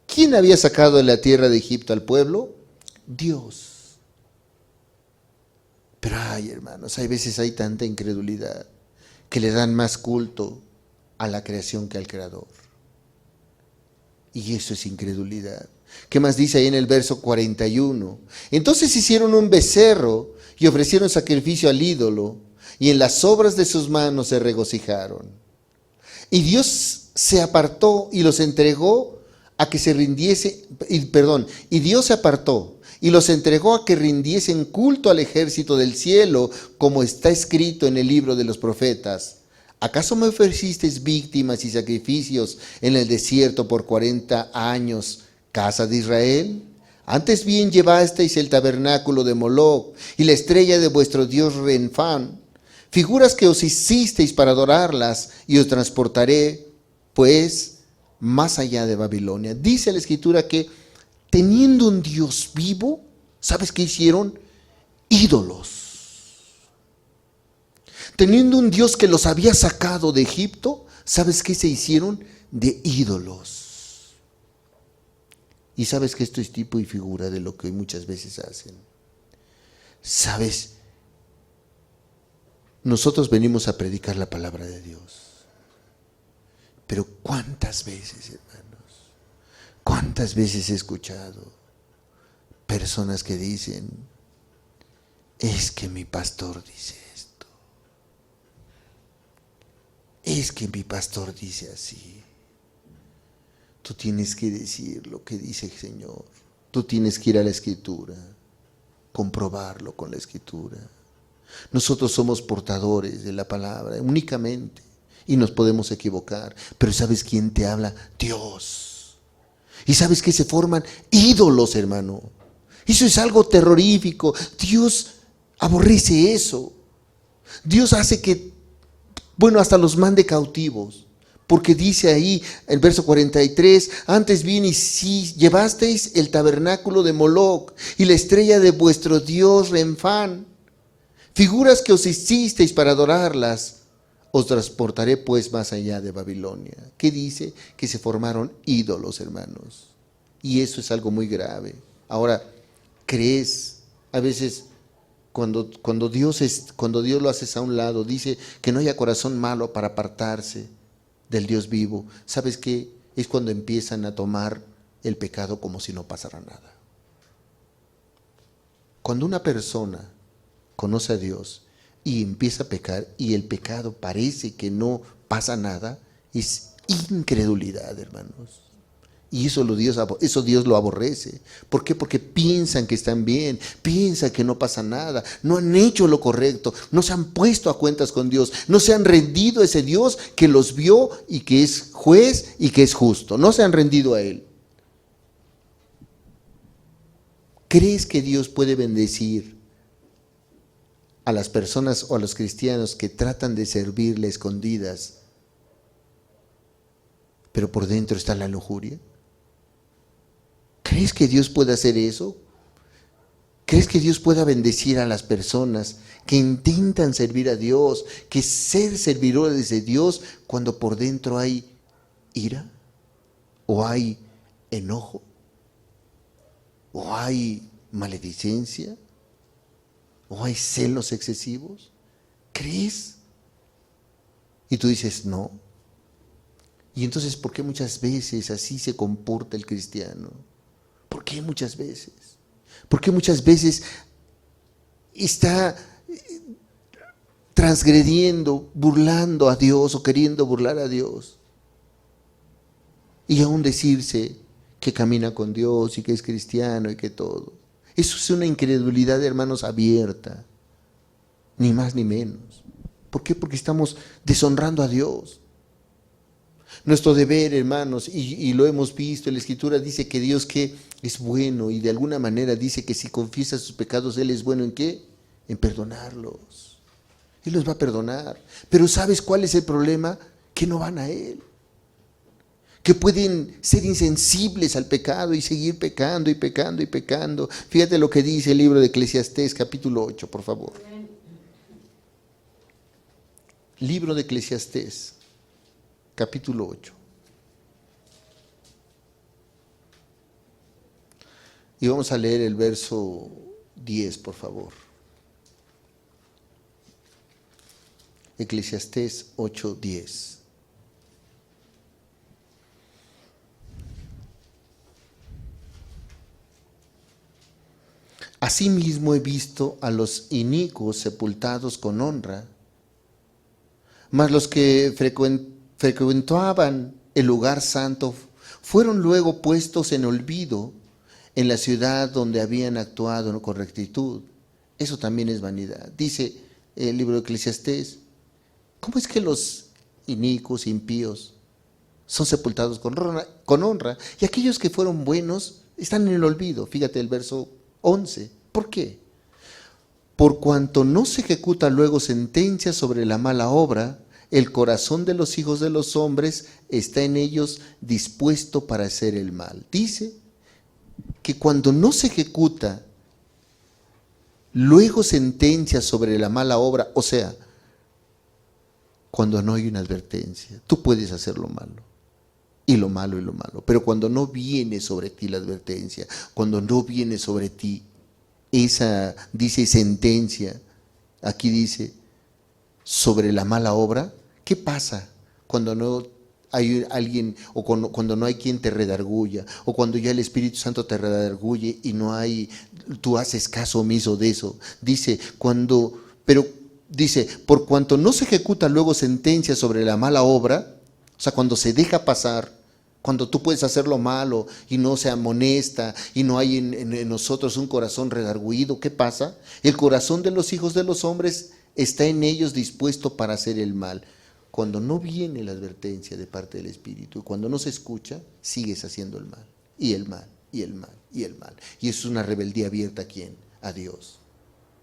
[SPEAKER 1] ¿Quién había sacado de la tierra de Egipto al pueblo? Dios. Pero ay, hermanos, hay veces hay tanta incredulidad que le dan más culto a la creación que al Creador. Y eso es incredulidad. ¿Qué más dice ahí en el verso 41? Entonces hicieron un becerro y ofrecieron sacrificio al ídolo, y en las obras de sus manos se regocijaron. Y Dios se apartó y los entregó a que se rindiese, y Dios se apartó y los entregó a que rindiesen culto al ejército del cielo, como está escrito en el libro de los profetas. ¿Acaso me ofrecisteis víctimas y sacrificios en el desierto por 40 años, casa de Israel? Antes bien llevasteis el tabernáculo de Moloc y la estrella de vuestro dios Renfán, figuras que os hicisteis para adorarlas, y os transportaré, pues, más allá de Babilonia. Dice la Escritura que teniendo un Dios vivo, ¿sabes qué hicieron? Ídolos. Teniendo un Dios que los había sacado de Egipto, ¿sabes qué se hicieron? De ídolos. Y sabes que esto es tipo y figura de lo que muchas veces hacen. ¿Sabes? Nosotros venimos a predicar la palabra de Dios. Pero ¿cuántas veces, hermanos? ¿Cuántas veces he escuchado personas que dicen, es que mi pastor dice esto, es que mi pastor dice así? Tú tienes que decir lo que dice el Señor. Tú tienes que ir a la Escritura, comprobarlo con la Escritura. Nosotros somos portadores de la palabra únicamente y nos podemos equivocar, pero ¿sabes quién te habla? Dios. ¿Y sabes que se forman ídolos, hermano? Eso es algo terrorífico. Dios aborrece eso. Dios hace que, hasta los mande cautivos. Porque dice ahí, el verso 43, antes bien y si llevasteis el tabernáculo de Moloc y la estrella de vuestro dios Renfán, figuras que os hicisteis para adorarlas, os transportaré pues más allá de Babilonia. ¿Qué dice? Que se formaron ídolos, hermanos. Y eso es algo muy grave. Ahora, ¿crees? A veces cuando Dios lo haces a un lado, dice que no haya corazón malo para apartarse del Dios vivo. ¿Sabes qué? Es cuando empiezan a tomar el pecado como si no pasara nada. Cuando una persona conoce a Dios y empieza a pecar y el pecado parece que no pasa nada, es incredulidad, hermanos. Y eso Dios lo aborrece. ¿Por qué? Porque piensan que están bien, piensan que no pasa nada, no han hecho lo correcto, no se han puesto a cuentas con Dios, no se han rendido a ese Dios que los vio y que es juez y que es justo. No se han rendido a Él. ¿Crees que Dios puede bendecir a las personas o a los cristianos que tratan de servirle escondidas pero por dentro está la lujuria? ¿Crees que Dios puede hacer eso? ¿Crees que Dios pueda bendecir a las personas que intentan servir a Dios, que ser servidores de Dios cuando por dentro hay ira? ¿O hay enojo? ¿O hay maledicencia? ¿O hay celos excesivos? ¿Crees? Y tú dices, no. Y entonces, ¿por qué muchas veces así se comporta el cristiano? ¿Por qué muchas veces? ¿Por qué muchas veces está transgrediendo, burlando a Dios o queriendo burlar a Dios? Y aún decirse que camina con Dios y que es cristiano y que todo. Eso es una incredulidad, hermanos, abierta. Ni más ni menos. ¿Por qué? Porque estamos deshonrando a Dios. Nuestro deber, hermanos, y lo hemos visto, en la Escritura dice que Dios que es bueno, y de alguna manera dice que si confiesas sus pecados, Él es bueno ¿en qué? En perdonarlos. Él los va a perdonar. Pero ¿sabes cuál es el problema? Que no van a Él. Que pueden ser insensibles al pecado y seguir pecando y pecando y pecando. Fíjate lo que dice el libro de Eclesiastés, capítulo 8, por favor. Libro de Eclesiastés, capítulo 8. Y vamos a leer el verso 10, por favor. Eclesiastés 8:10. Asimismo he visto a los inicuos sepultados con honra, mas los que frecuentaban el lugar santo fueron luego puestos en olvido en la ciudad donde habían actuado con rectitud. Eso también es vanidad. Dice el libro de Eclesiastés, ¿cómo es que los inicuos, impíos, son sepultados con honra? Y aquellos que fueron buenos están en el olvido. Fíjate el verso 11. ¿Por qué? Por cuanto no se ejecuta luego sentencia sobre la mala obra, el corazón de los hijos de los hombres está en ellos dispuesto para hacer el mal. Dice que cuando no se ejecuta luego sentencia sobre la mala obra, o sea, cuando no hay una advertencia, tú puedes hacer lo malo. Y lo malo, pero cuando no viene sobre ti la advertencia, cuando no viene sobre ti esa, dice sentencia, aquí dice, sobre la mala obra, ¿qué pasa cuando no hay alguien o cuando no hay quien te redarguya o cuando ya el Espíritu Santo te redarguye y no hay, tú haces caso omiso de eso? Dice, dice, por cuanto no se ejecuta luego sentencia sobre la mala obra, o sea, cuando se deja pasar, cuando tú puedes hacer lo malo y no se amonesta y no hay en nosotros un corazón redarguido, ¿qué pasa? El corazón de los hijos de los hombres está en ellos dispuesto para hacer el mal. Cuando no viene la advertencia de parte del Espíritu, cuando no se escucha, sigues haciendo el mal, y el mal, y el mal, y el mal. Y eso es una rebeldía abierta ¿a quién? A Dios,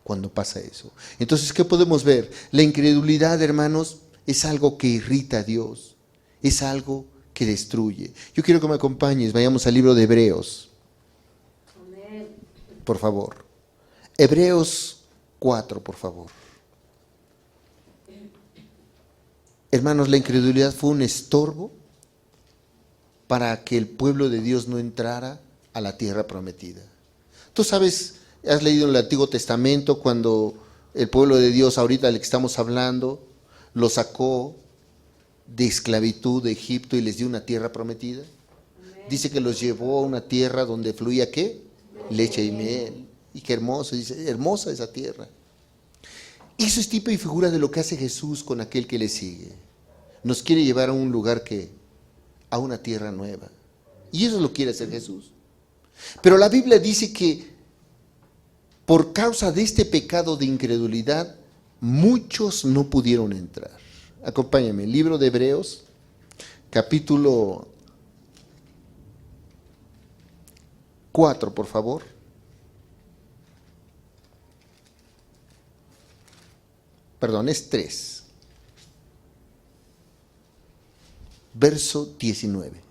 [SPEAKER 1] cuando pasa eso. Entonces, ¿qué podemos ver? La incredulidad, hermanos, es algo que irrita a Dios, es algo que destruye. Yo quiero que me acompañes, vayamos al libro de Hebreos.
[SPEAKER 2] Amén.
[SPEAKER 1] Por favor. Hebreos 4, por favor. Hermanos, la incredulidad fue un estorbo para que el pueblo de Dios no entrara a la tierra prometida. Tú sabes, has leído en el Antiguo Testamento cuando el pueblo de Dios, ahorita del que estamos hablando, lo sacó de esclavitud de Egipto y les dio una tierra prometida. Dice que los llevó a una tierra donde fluía ¿qué? Leche y miel. Y qué hermoso, dice, hermosa esa tierra. Eso es tipo y figura de lo que hace Jesús con aquel que le sigue. Nos quiere llevar a un lugar a una tierra nueva. Y eso lo quiere hacer Jesús. Pero la Biblia dice que por causa de este pecado de incredulidad, muchos no pudieron entrar. Acompáñame, el libro de Hebreos, capítulo 4, por favor. Perdón, es 3. verso 19.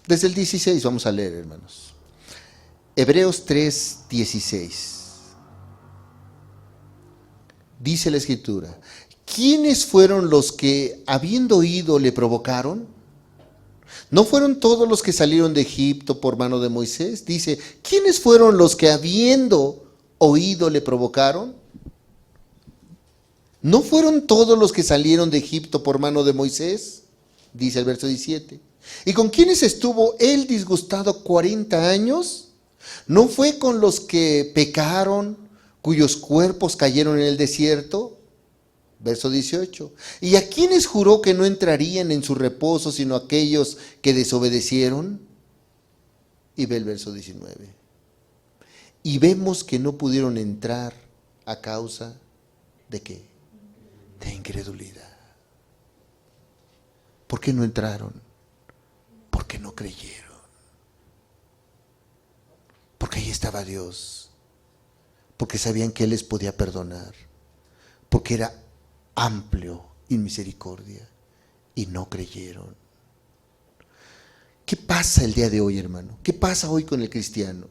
[SPEAKER 1] Desde el 16 vamos a leer, hermanos. Hebreos 3, 16. Dice la Escritura: ¿quiénes fueron los que, habiendo oído, le provocaron? ¿No fueron todos los que salieron de Egipto por mano de Moisés? Dice, ¿quiénes fueron los que, habiendo oído, le provocaron? ¿No fueron todos los que salieron de Egipto por mano de Moisés? Dice el verso 17. ¿Y con quiénes estuvo él disgustado 40 años? ¿No fue con los que pecaron, cuyos cuerpos cayeron en el desierto? Verso 18. ¿Y a quiénes juró que no entrarían en su reposo, sino aquellos que desobedecieron? Y ve el verso 19. Y vemos que no pudieron entrar a causa ¿de qué? De incredulidad. ¿Por qué no entraron? Porque no creyeron. Porque ahí estaba Dios. Porque sabían que Él les podía perdonar. Porque era amplio en misericordia. Y no creyeron. ¿Qué pasa el día de hoy, hermano? ¿Qué pasa hoy con el cristiano?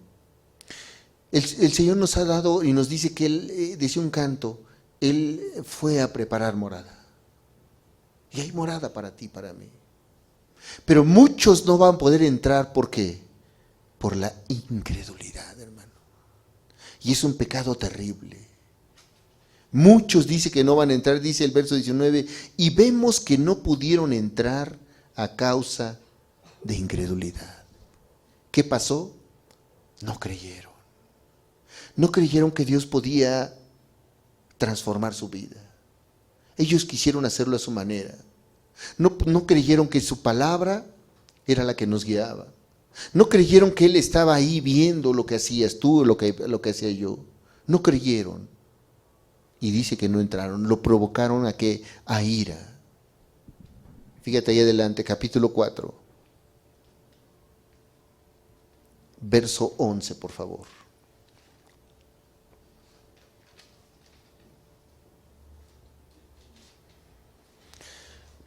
[SPEAKER 1] El Señor nos ha dado y nos dice que Él, decía un canto, Él fue a preparar morada. Y hay morada para ti, para mí. Pero muchos no van a poder entrar, ¿por qué? Por la incredulidad, hermano. Y es un pecado terrible. Muchos dice que no van a entrar, dice el verso 19, y vemos que no pudieron entrar a causa de incredulidad. ¿Qué pasó? No creyeron. No creyeron que Dios podía transformar su vida. Ellos quisieron hacerlo a su manera. No creyeron que su palabra era la que nos guiaba. No creyeron que Él estaba ahí viendo lo que hacías tú, lo que hacía yo. No creyeron. Y dice que no entraron. Lo provocaron a ira. Fíjate ahí adelante, capítulo 4. Verso 11, por favor.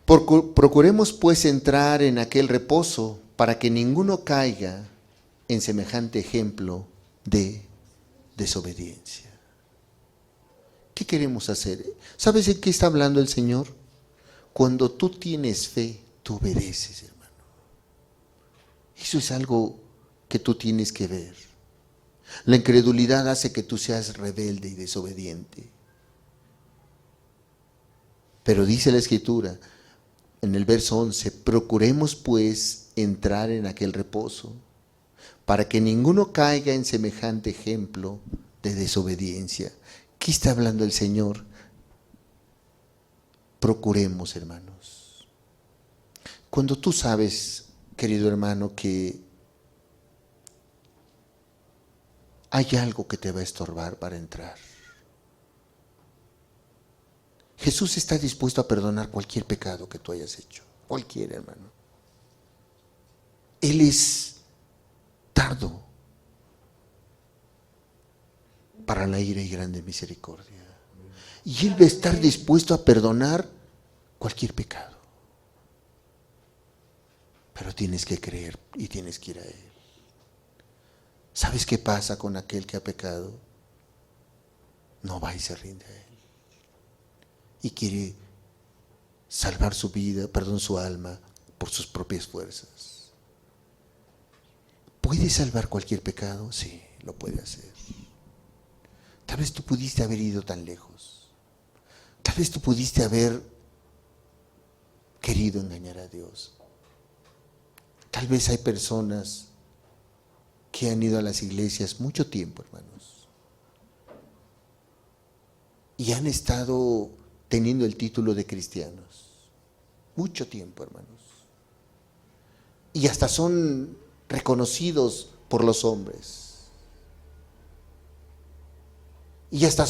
[SPEAKER 1] Procuremos pues entrar en aquel reposo para que ninguno caiga en semejante ejemplo de desobediencia. ¿Qué queremos hacer? ¿Sabes en qué está hablando el Señor? Cuando tú tienes fe, tú obedeces, hermano. Eso es algo que tú tienes que ver. La incredulidad hace que tú seas rebelde y desobediente. Pero dice la Escritura, en el verso 11, procuremos pues entrar en aquel reposo, para que ninguno caiga en semejante ejemplo de desobediencia. ¿Qué está hablando el Señor? Procuremos, hermanos. Cuando tú sabes, querido hermano, que hay algo que te va a estorbar para entrar. Jesús está dispuesto a perdonar cualquier pecado que tú hayas hecho. Cualquier, hermano. Él es tardo para la ira y grande misericordia. Y Él va a estar dispuesto a perdonar cualquier pecado. Pero tienes que creer y tienes que ir a Él. ¿Sabes qué pasa con aquel que ha pecado? No va y se rinde a Él. Y quiere salvar su vida, su alma, por sus propias fuerzas. ¿Puede salvar cualquier pecado? Sí, lo puede hacer. Tal vez tú pudiste haber ido tan lejos. Tal vez tú pudiste haber querido engañar a Dios. Tal vez hay personas que han ido a las iglesias mucho tiempo, hermanos. Y han estado teniendo el título de cristianos. Mucho tiempo, hermanos. Y hasta son reconocidos por los hombres. Y hasta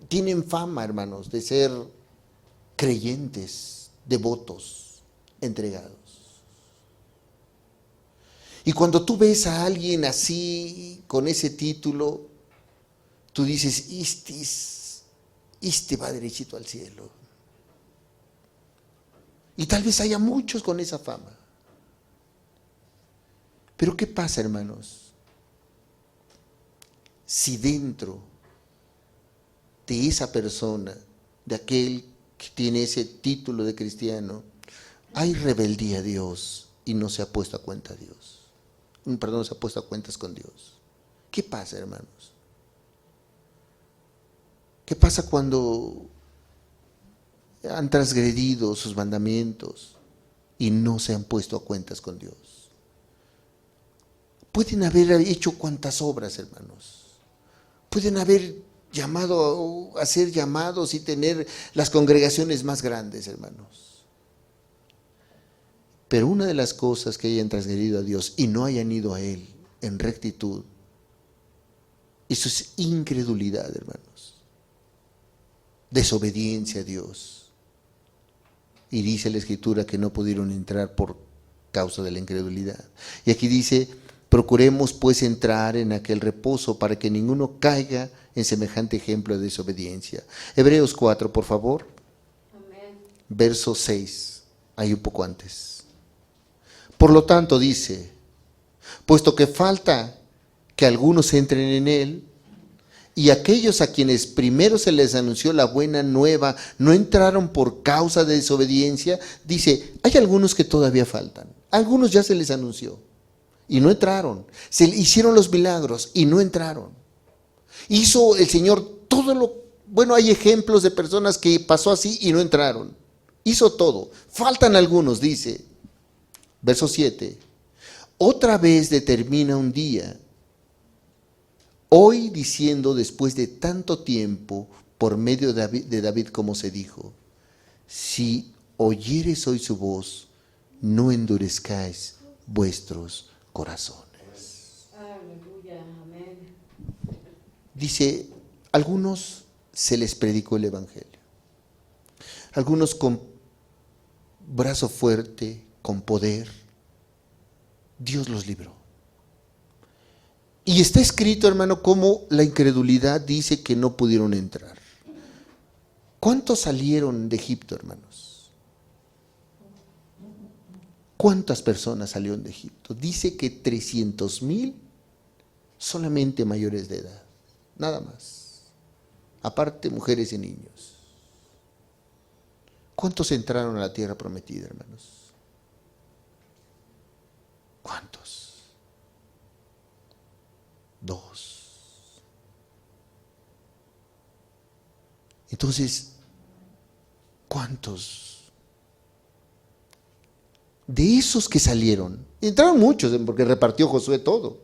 [SPEAKER 1] tienen fama, hermanos, de ser creyentes, devotos, entregados. Y cuando tú ves a alguien así, con ese título, tú dices, este va derechito al cielo. Y tal vez haya muchos con esa fama. Pero ¿qué pasa, hermanos? Si dentro de esa persona, de aquel que tiene ese título de cristiano, hay rebeldía a Dios y no se ha puesto a cuenta a Dios. Perdón, no se ha puesto a cuentas con Dios. ¿Qué pasa, hermanos? ¿Qué pasa cuando han transgredido sus mandamientos y no se han puesto a cuentas con Dios? Pueden haber hecho cuantas obras, hermanos. Pueden haber llamado a ser llamados y tener las congregaciones más grandes, hermanos. Pero una de las cosas que hayan transgredido a Dios y no hayan ido a Él en rectitud, eso es incredulidad, hermanos. Desobediencia a Dios. Y dice la Escritura que no pudieron entrar por causa de la incredulidad. Y aquí dice: procuremos pues entrar en aquel reposo para que ninguno caiga en semejante ejemplo de desobediencia. Hebreos 4, por favor.
[SPEAKER 2] Amén.
[SPEAKER 1] Verso 6, ahí un poco antes. Por lo tanto dice: puesto que falta que algunos entren en él, y aquellos a quienes primero se les anunció la buena nueva no entraron por causa de desobediencia, dice, hay algunos que todavía faltan. Algunos ya se les anunció y no entraron. Se hicieron los milagros y no entraron. Hizo el Señor todo lo... Bueno, hay ejemplos de personas que pasó así y no entraron. Hizo todo. Faltan algunos, dice. Verso 7. Otra vez determina un día, hoy diciendo después de tanto tiempo, por medio de David, como se dijo, si oyeres hoy su voz, no endurezcáis vuestros corazones.
[SPEAKER 2] Aleluya, amén.
[SPEAKER 1] Dice, algunos se les predicó el evangelio. Algunos con brazo fuerte, con poder, Dios los libró. Y está escrito, hermano, cómo la incredulidad dice que no pudieron entrar. ¿Cuántos salieron de Egipto, hermanos? ¿Cuántas personas salieron de Egipto? Dice que 300,000 solamente mayores de edad, nada más. Aparte, mujeres y niños. ¿Cuántos entraron a la tierra prometida, hermanos? ¿Cuántos? 2. Entonces, ¿cuántos? De esos que salieron, entraron muchos porque repartió Josué todo,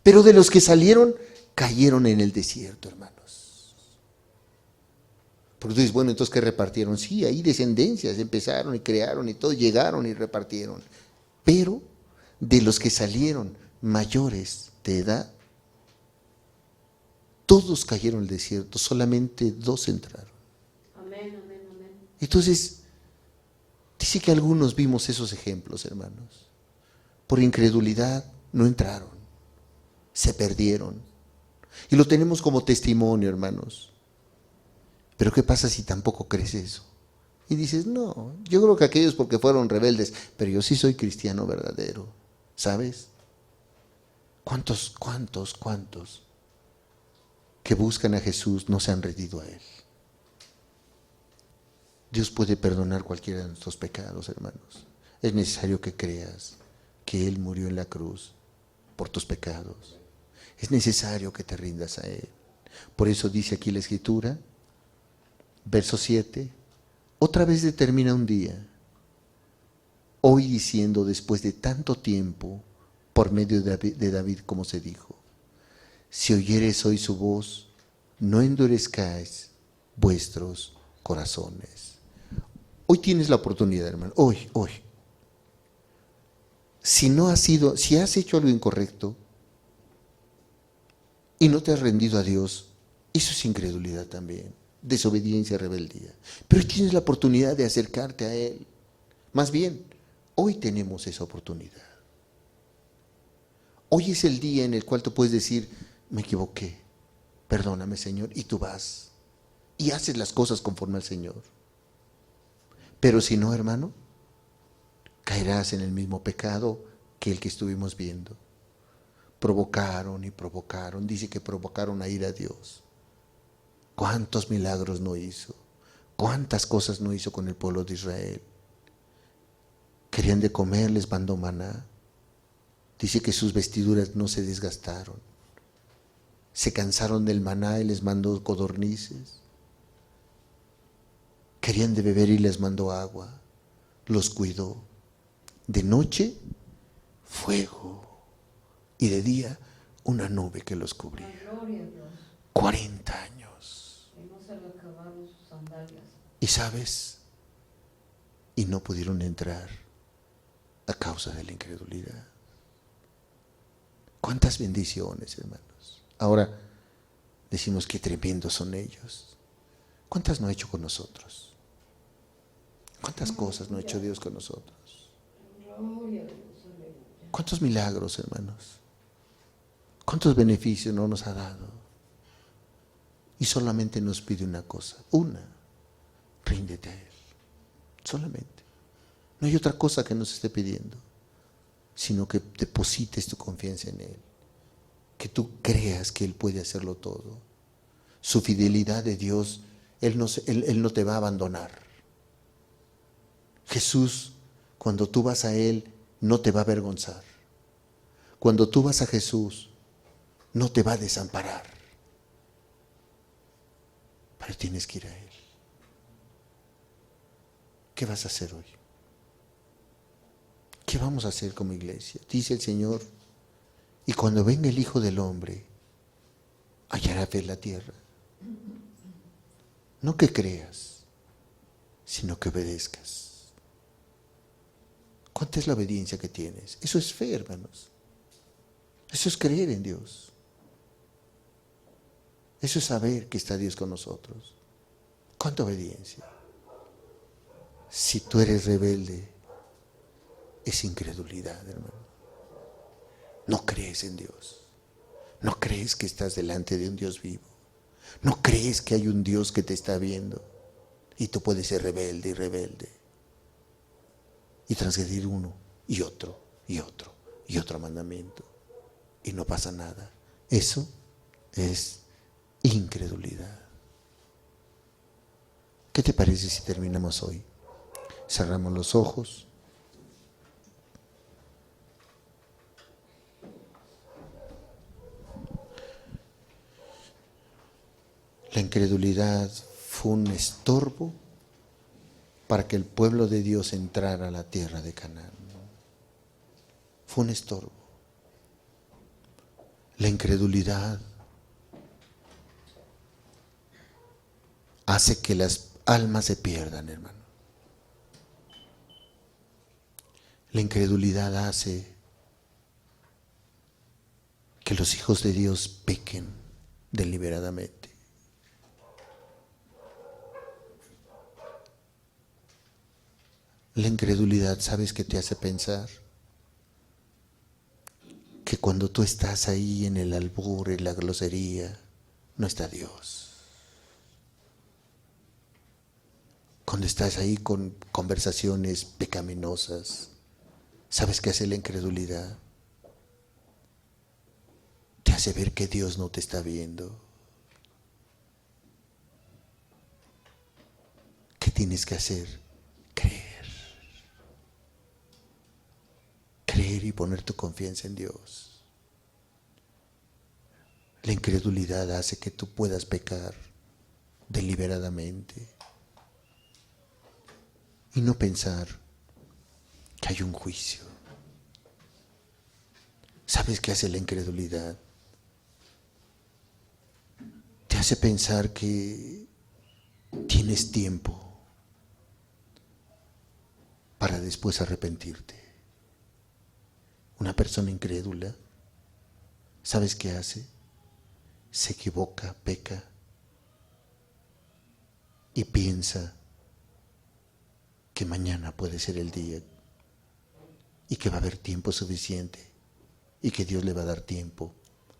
[SPEAKER 1] pero de los que salieron, cayeron en el desierto, hermanos. Porque tú dices, bueno, entonces ¿qué repartieron? Sí, ahí descendencias empezaron y crearon y todo, llegaron y repartieron. Pero de los que salieron mayores de edad, todos cayeron al desierto, solamente 2 entraron.
[SPEAKER 2] Amén, amén, amén.
[SPEAKER 1] Entonces, dice que algunos vimos esos ejemplos, hermanos. Por incredulidad no entraron, se perdieron. Y lo tenemos como testimonio, hermanos. Pero ¿qué pasa si tampoco crees eso? Y dices, no, yo creo que aquellos porque fueron rebeldes, pero yo sí soy cristiano verdadero, ¿sabes? ¿Cuántos que buscan a Jesús no se han rendido a Él? Dios puede perdonar cualquiera de nuestros pecados, hermanos. Es necesario que creas que Él murió en la cruz por tus pecados. Es necesario que te rindas a Él. Por eso dice aquí la Escritura, verso 7, otra vez determina un día, hoy diciendo después de tanto tiempo, por medio de David, como se dijo, si oyeres hoy su voz, no endurezcáis vuestros corazones. Hoy tienes la oportunidad, hermano, hoy. Si has hecho algo incorrecto y no te has rendido a Dios, eso es incredulidad también, desobediencia, rebeldía. Pero hoy tienes la oportunidad de acercarte a Él. Más bien, hoy tenemos esa oportunidad. Hoy es el día en el cual tú puedes decir, me equivoqué, perdóname, Señor, y tú vas y haces las cosas conforme al Señor. Pero si no, hermano, caerás en el mismo pecado que el que estuvimos viendo. Provocaron y provocaron, dice que provocaron a ir a Dios. ¿Cuántos milagros no hizo? ¿Cuántas cosas no hizo con el pueblo de Israel? Querían de comer, les mandó maná. Dice que sus vestiduras no se desgastaron. Se cansaron del maná y les mandó codornices. Querían de beber y les mandó agua. Los cuidó. De noche, fuego. Y de día, una nube que los cubría. 40 años.
[SPEAKER 2] Y no se le acabaron sus sandalias.
[SPEAKER 1] ¿Y sabes? Y no pudieron entrar a causa de la incredulidad. ¿Cuántas bendiciones, hermanos? Ahora decimos qué tremendos son ellos. ¿Cuántas no ha hecho con nosotros? ¿Cuántas cosas no ha hecho Dios con nosotros? ¿Cuántos milagros, hermanos? ¿Cuántos beneficios no nos ha dado? Y solamente nos pide una cosa, ríndete a Él. Solamente. No hay otra cosa que nos esté pidiendo, sino que deposites tu confianza en Él. Que tú creas que Él puede hacerlo todo. Su fidelidad de Dios, Él no te va a abandonar. Jesús, cuando tú vas a Él, no te va a avergonzar. Cuando tú vas a Jesús, no te va a desamparar. Pero tienes que ir a Él. ¿Qué vas a hacer hoy? ¿Qué vamos a hacer como iglesia? Dice el Señor, y cuando venga el Hijo del Hombre, hallará fe en la tierra. No que creas, sino que obedezcas. ¿Cuánta es la obediencia que tienes? Eso es fe, hermanos. Eso es creer en Dios. Eso es saber que está Dios con nosotros. ¿Cuánta obediencia? Si tú eres rebelde, es incredulidad, hermano. No crees en Dios. No crees que estás delante de un Dios vivo. No crees que hay un Dios que te está viendo. Y tú puedes ser rebelde y rebelde. Y transgredir uno y otro y otro y otro mandamiento. Y no pasa nada. Eso es incredulidad. ¿Qué te parece si terminamos hoy? Cerramos los ojos. La incredulidad fue un estorbo para que el pueblo de Dios entrara a la tierra de Canaán. Fue un estorbo. La incredulidad hace que las almas se pierdan, hermano. La incredulidad hace que los hijos de Dios pequen deliberadamente. La incredulidad, ¿sabes qué te hace pensar? Que cuando tú estás ahí en el albur, en la grosería, no está Dios. Cuando estás ahí con conversaciones pecaminosas, ¿sabes qué hace la incredulidad? Te hace ver que Dios no te está viendo. ¿Qué tienes que hacer? Creer. Creer y poner tu confianza en Dios. La incredulidad hace que tú puedas pecar deliberadamente y no pensar que hay un juicio. ¿Sabes qué hace la incredulidad? Te hace pensar que tienes tiempo para después arrepentirte. Una persona incrédula, ¿sabes qué hace? Se equivoca, peca y piensa que mañana puede ser el día y que va a haber tiempo suficiente y que Dios le va a dar tiempo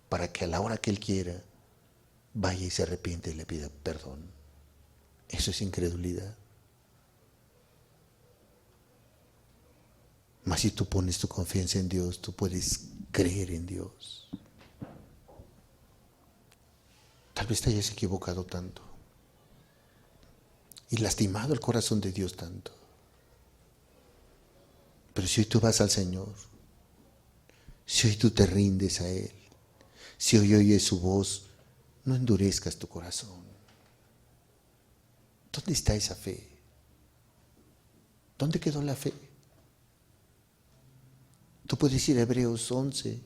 [SPEAKER 1] para que a la hora que Él quiera vaya y se arrepiente y le pida perdón. Eso es incredulidad. Mas si tú pones tu confianza en Dios, tú puedes creer en Dios. Tal vez te hayas equivocado tanto y lastimado el corazón de Dios tanto. Pero si hoy tú vas al Señor, si hoy tú te rindes a Él, si hoy oyes su voz, no endurezcas tu corazón. ¿Dónde está esa fe? ¿Dónde quedó la fe? Tú puedes ir a Hebreos 11.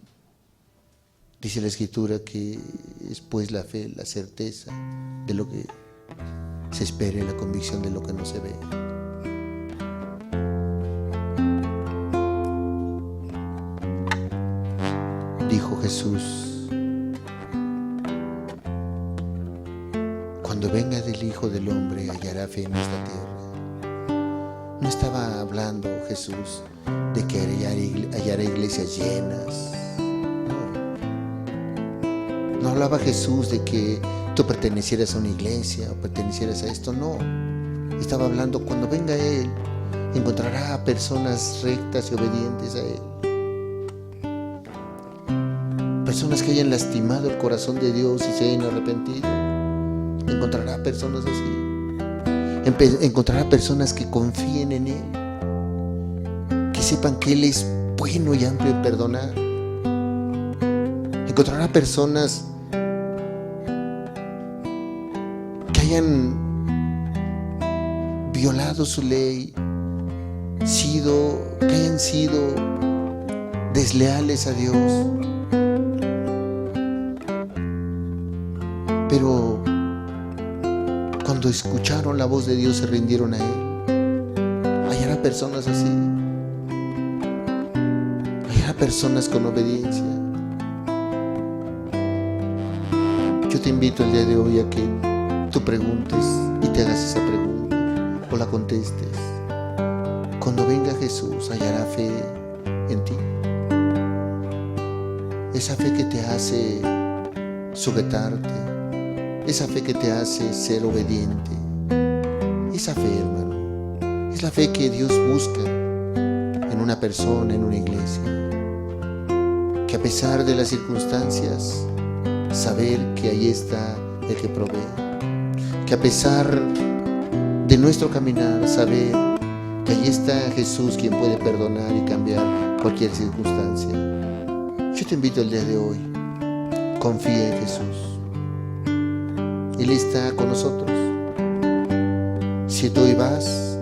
[SPEAKER 1] Dice la Escritura que es pues la fe, la certeza de lo que se espera y la convicción de lo que no se ve. Dijo Jesús: cuando venga del Hijo del Hombre hallará fe en esta tierra. No estaba hablando Jesús de que hallara iglesias llenas. No hablaba Jesús de que tú pertenecieras a una iglesia o pertenecieras a esto, no. Estaba hablando, cuando venga Él, encontrará a personas rectas y obedientes a Él. Personas que hayan lastimado el corazón de Dios y se hayan arrepentido. Encontrará personas así. Encontrará personas que confíen en Él, que sepan que Él es bueno y amplio en perdonar. Encontrará personas que hayan violado su ley, que hayan sido desleales a Dios, pero cuando escucharon la voz de Dios se rindieron a Él. Hallará personas así, hallará personas con obediencia. Yo te invito el día de hoy a que tú preguntes y te hagas esa pregunta o la contestes. Cuando venga Jesús, hallará fe en ti. Esa fe que te hace sujetarte, esa fe que te hace ser obediente. Esa fe, hermano, es la fe que Dios busca en una persona, en una iglesia. Que a pesar de las circunstancias, saber que ahí está el que provee. Que a pesar de nuestro caminar, saber que ahí está Jesús, quien puede perdonar y cambiar cualquier circunstancia. Yo te invito el día de hoy, confía en Jesús. Él está con nosotros. Si tú hoy vas,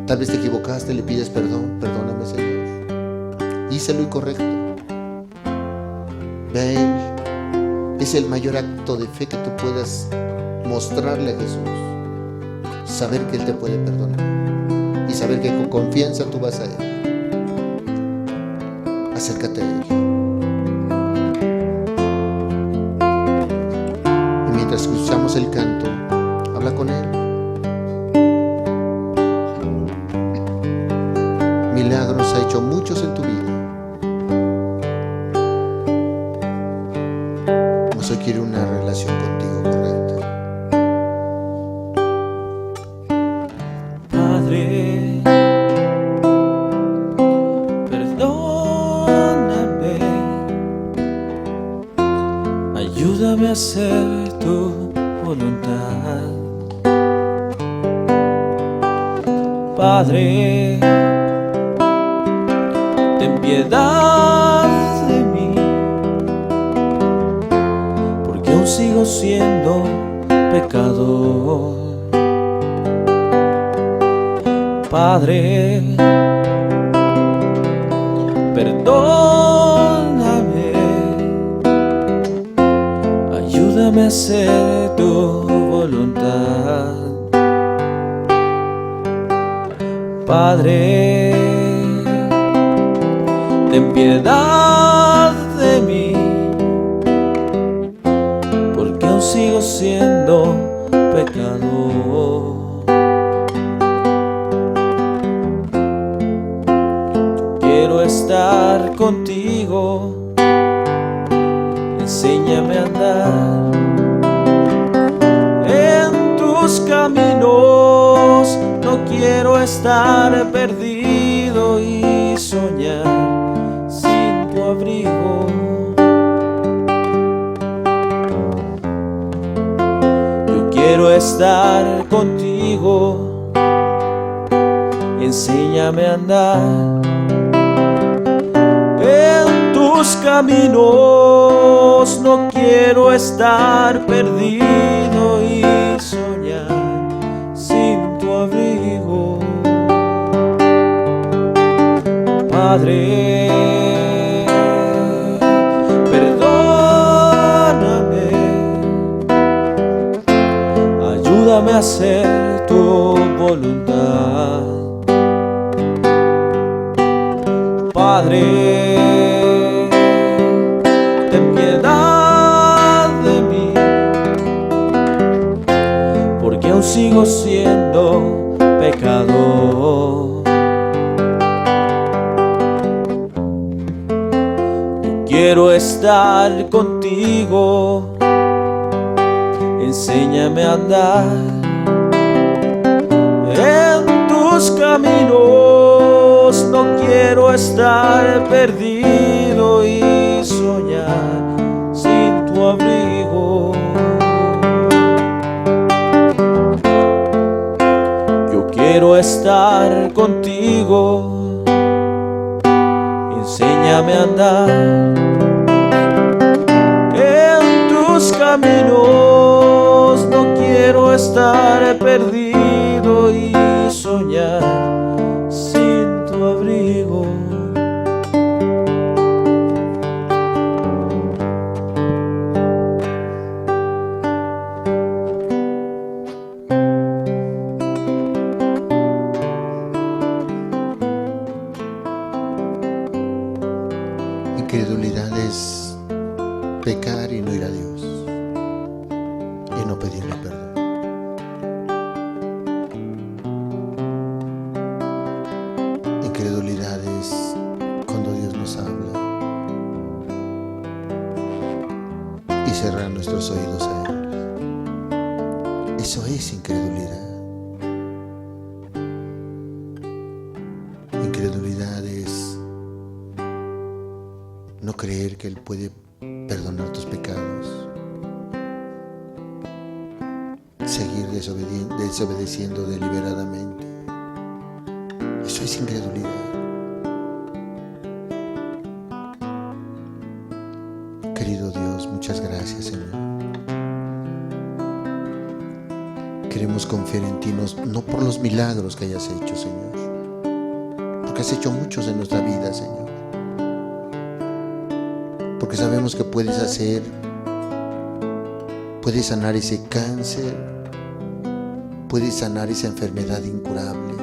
[SPEAKER 1] tal vez te equivocaste, le pides perdón. Perdóname, Señor. Hice lo incorrecto. Ve a Él. Es el mayor acto de fe que tú puedas mostrarle a Jesús. Saber que Él te puede perdonar y saber que con confianza tú vas a Él. Acércate a Él. Y mientras escuchamos el canto, habla con Él. Milagros ha hecho muchos en tu vida. Hoy quiere una relación contigo correcta.
[SPEAKER 3] Padre, perdóname, ayúdame a hacer tu voluntad. Padre, ten piedad de mí, porque aún sigo siendo pecador. Padre, perdóname, ayúdame a hacer tu voluntad. Padre, ten piedad de mí, porque aún sigo siendo pecador. Quiero estar contigo, enséñame a andar en tus caminos. No quiero estar perdido y quiero estar contigo. Enséñame a andar en tus caminos. No quiero estar perdido y soñar sin tu abrigo. Padre, perdóname, ayúdame a hacer tu voluntad. Padre, ten piedad de mí, porque aún sigo siendo pecador. Quiero estar contigo, enséñame a andar en tus caminos. No quiero estar perdido y soñar sin tu abrigo. Yo quiero estar contigo, enséñame a andar en tus caminos. No quiero estar perdido y soñar sin tu abrigo.
[SPEAKER 1] Incredulidad es pecar y no ir a Dios y no pedirle perdón. Incredulidad es cuando Dios nos habla y cerrar nuestros oídos a Él. Eso es incredulidad. Incredulidad es no creer que Él puede perdonar tus pecados, seguir desobedeciendo deliberadamente. Eso es incredulidad. Querido Dios, muchas gracias, Señor. Queremos confiar en ti, no por los milagros que hayas hecho, Señor, porque has hecho muchos en nuestra vida, Señor. Porque sabemos que puedes sanar ese cáncer, puedes sanar esa enfermedad incurable,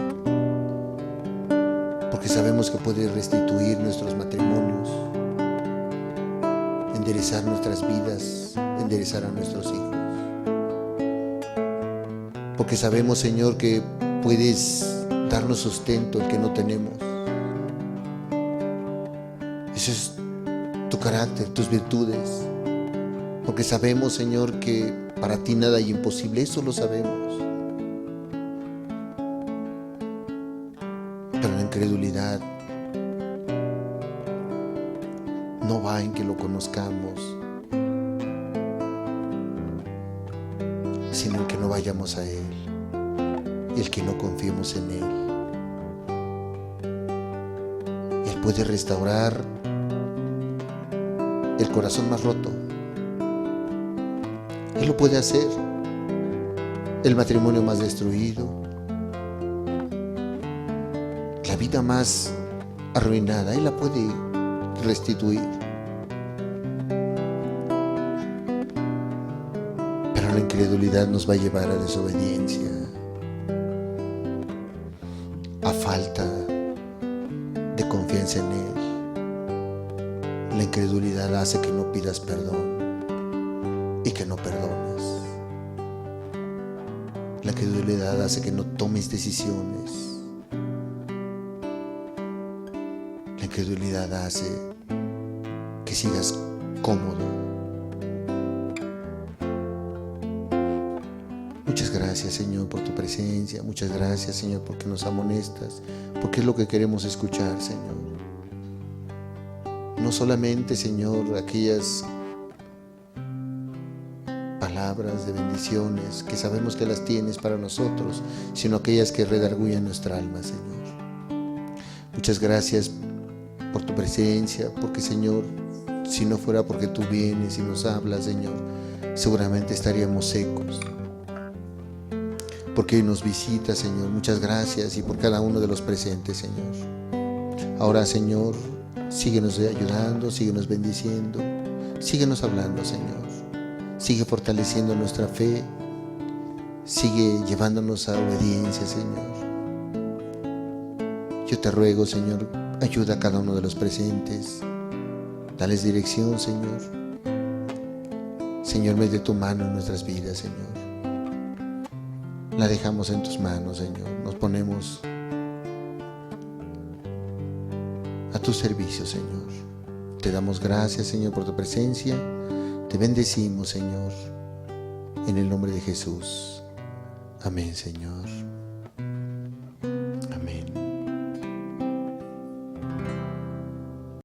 [SPEAKER 1] porque sabemos que puedes restituir nuestros matrimonios, enderezar nuestras vidas, enderezar a nuestros hijos. Porque sabemos, Señor, que puedes darnos sustento el que no tenemos. Eso es tu carácter, tus virtudes, porque sabemos, Señor, que para ti nada hay imposible. Eso lo sabemos. Pero la incredulidad no va en que lo conozcamos, sino en que no vayamos a Él y el que no confiemos en Él. Él puede restaurar el corazón más roto. Él lo puede hacer. El matrimonio más destruido, la vida más arruinada, Él la puede restituir. Pero la incredulidad nos va a llevar a desobediencia, a falta de confianza en Él. La incredulidad hace que no pidas perdón y que no perdones. La incredulidad hace que no tomes decisiones. La incredulidad hace que sigas cómodo. Muchas gracias, Señor, por tu presencia. Muchas gracias, Señor, porque nos amonestas, porque es lo que queremos escuchar, Señor. No solamente, Señor, aquellas palabras palabras, de bendiciones, que sabemos que las tienes para nosotros, sino aquellas que redargullan nuestra alma, Señor. Muchas gracias por tu presencia, porque, Señor, si no fuera porque tú vienes y nos hablas, Señor, seguramente estaríamos secos. Porque hoy nos visitas, Señor. Muchas gracias, y por cada uno de los presentes, Señor. Ahora, Señor, síguenos ayudando, síguenos bendiciendo, síguenos hablando, Señor. Sigue fortaleciendo nuestra fe, sigue llevándonos a obediencia, Señor. Yo te ruego, Señor, ayuda a cada uno de los presentes. Dales dirección, Señor. Señor, mete tu mano en nuestras vidas, Señor. La dejamos en tus manos, Señor. Nos ponemos a tu servicio, Señor. Te damos gracias, Señor, por tu presencia. Te bendecimos, Señor, en el nombre de Jesús. Amén, Señor. Amén.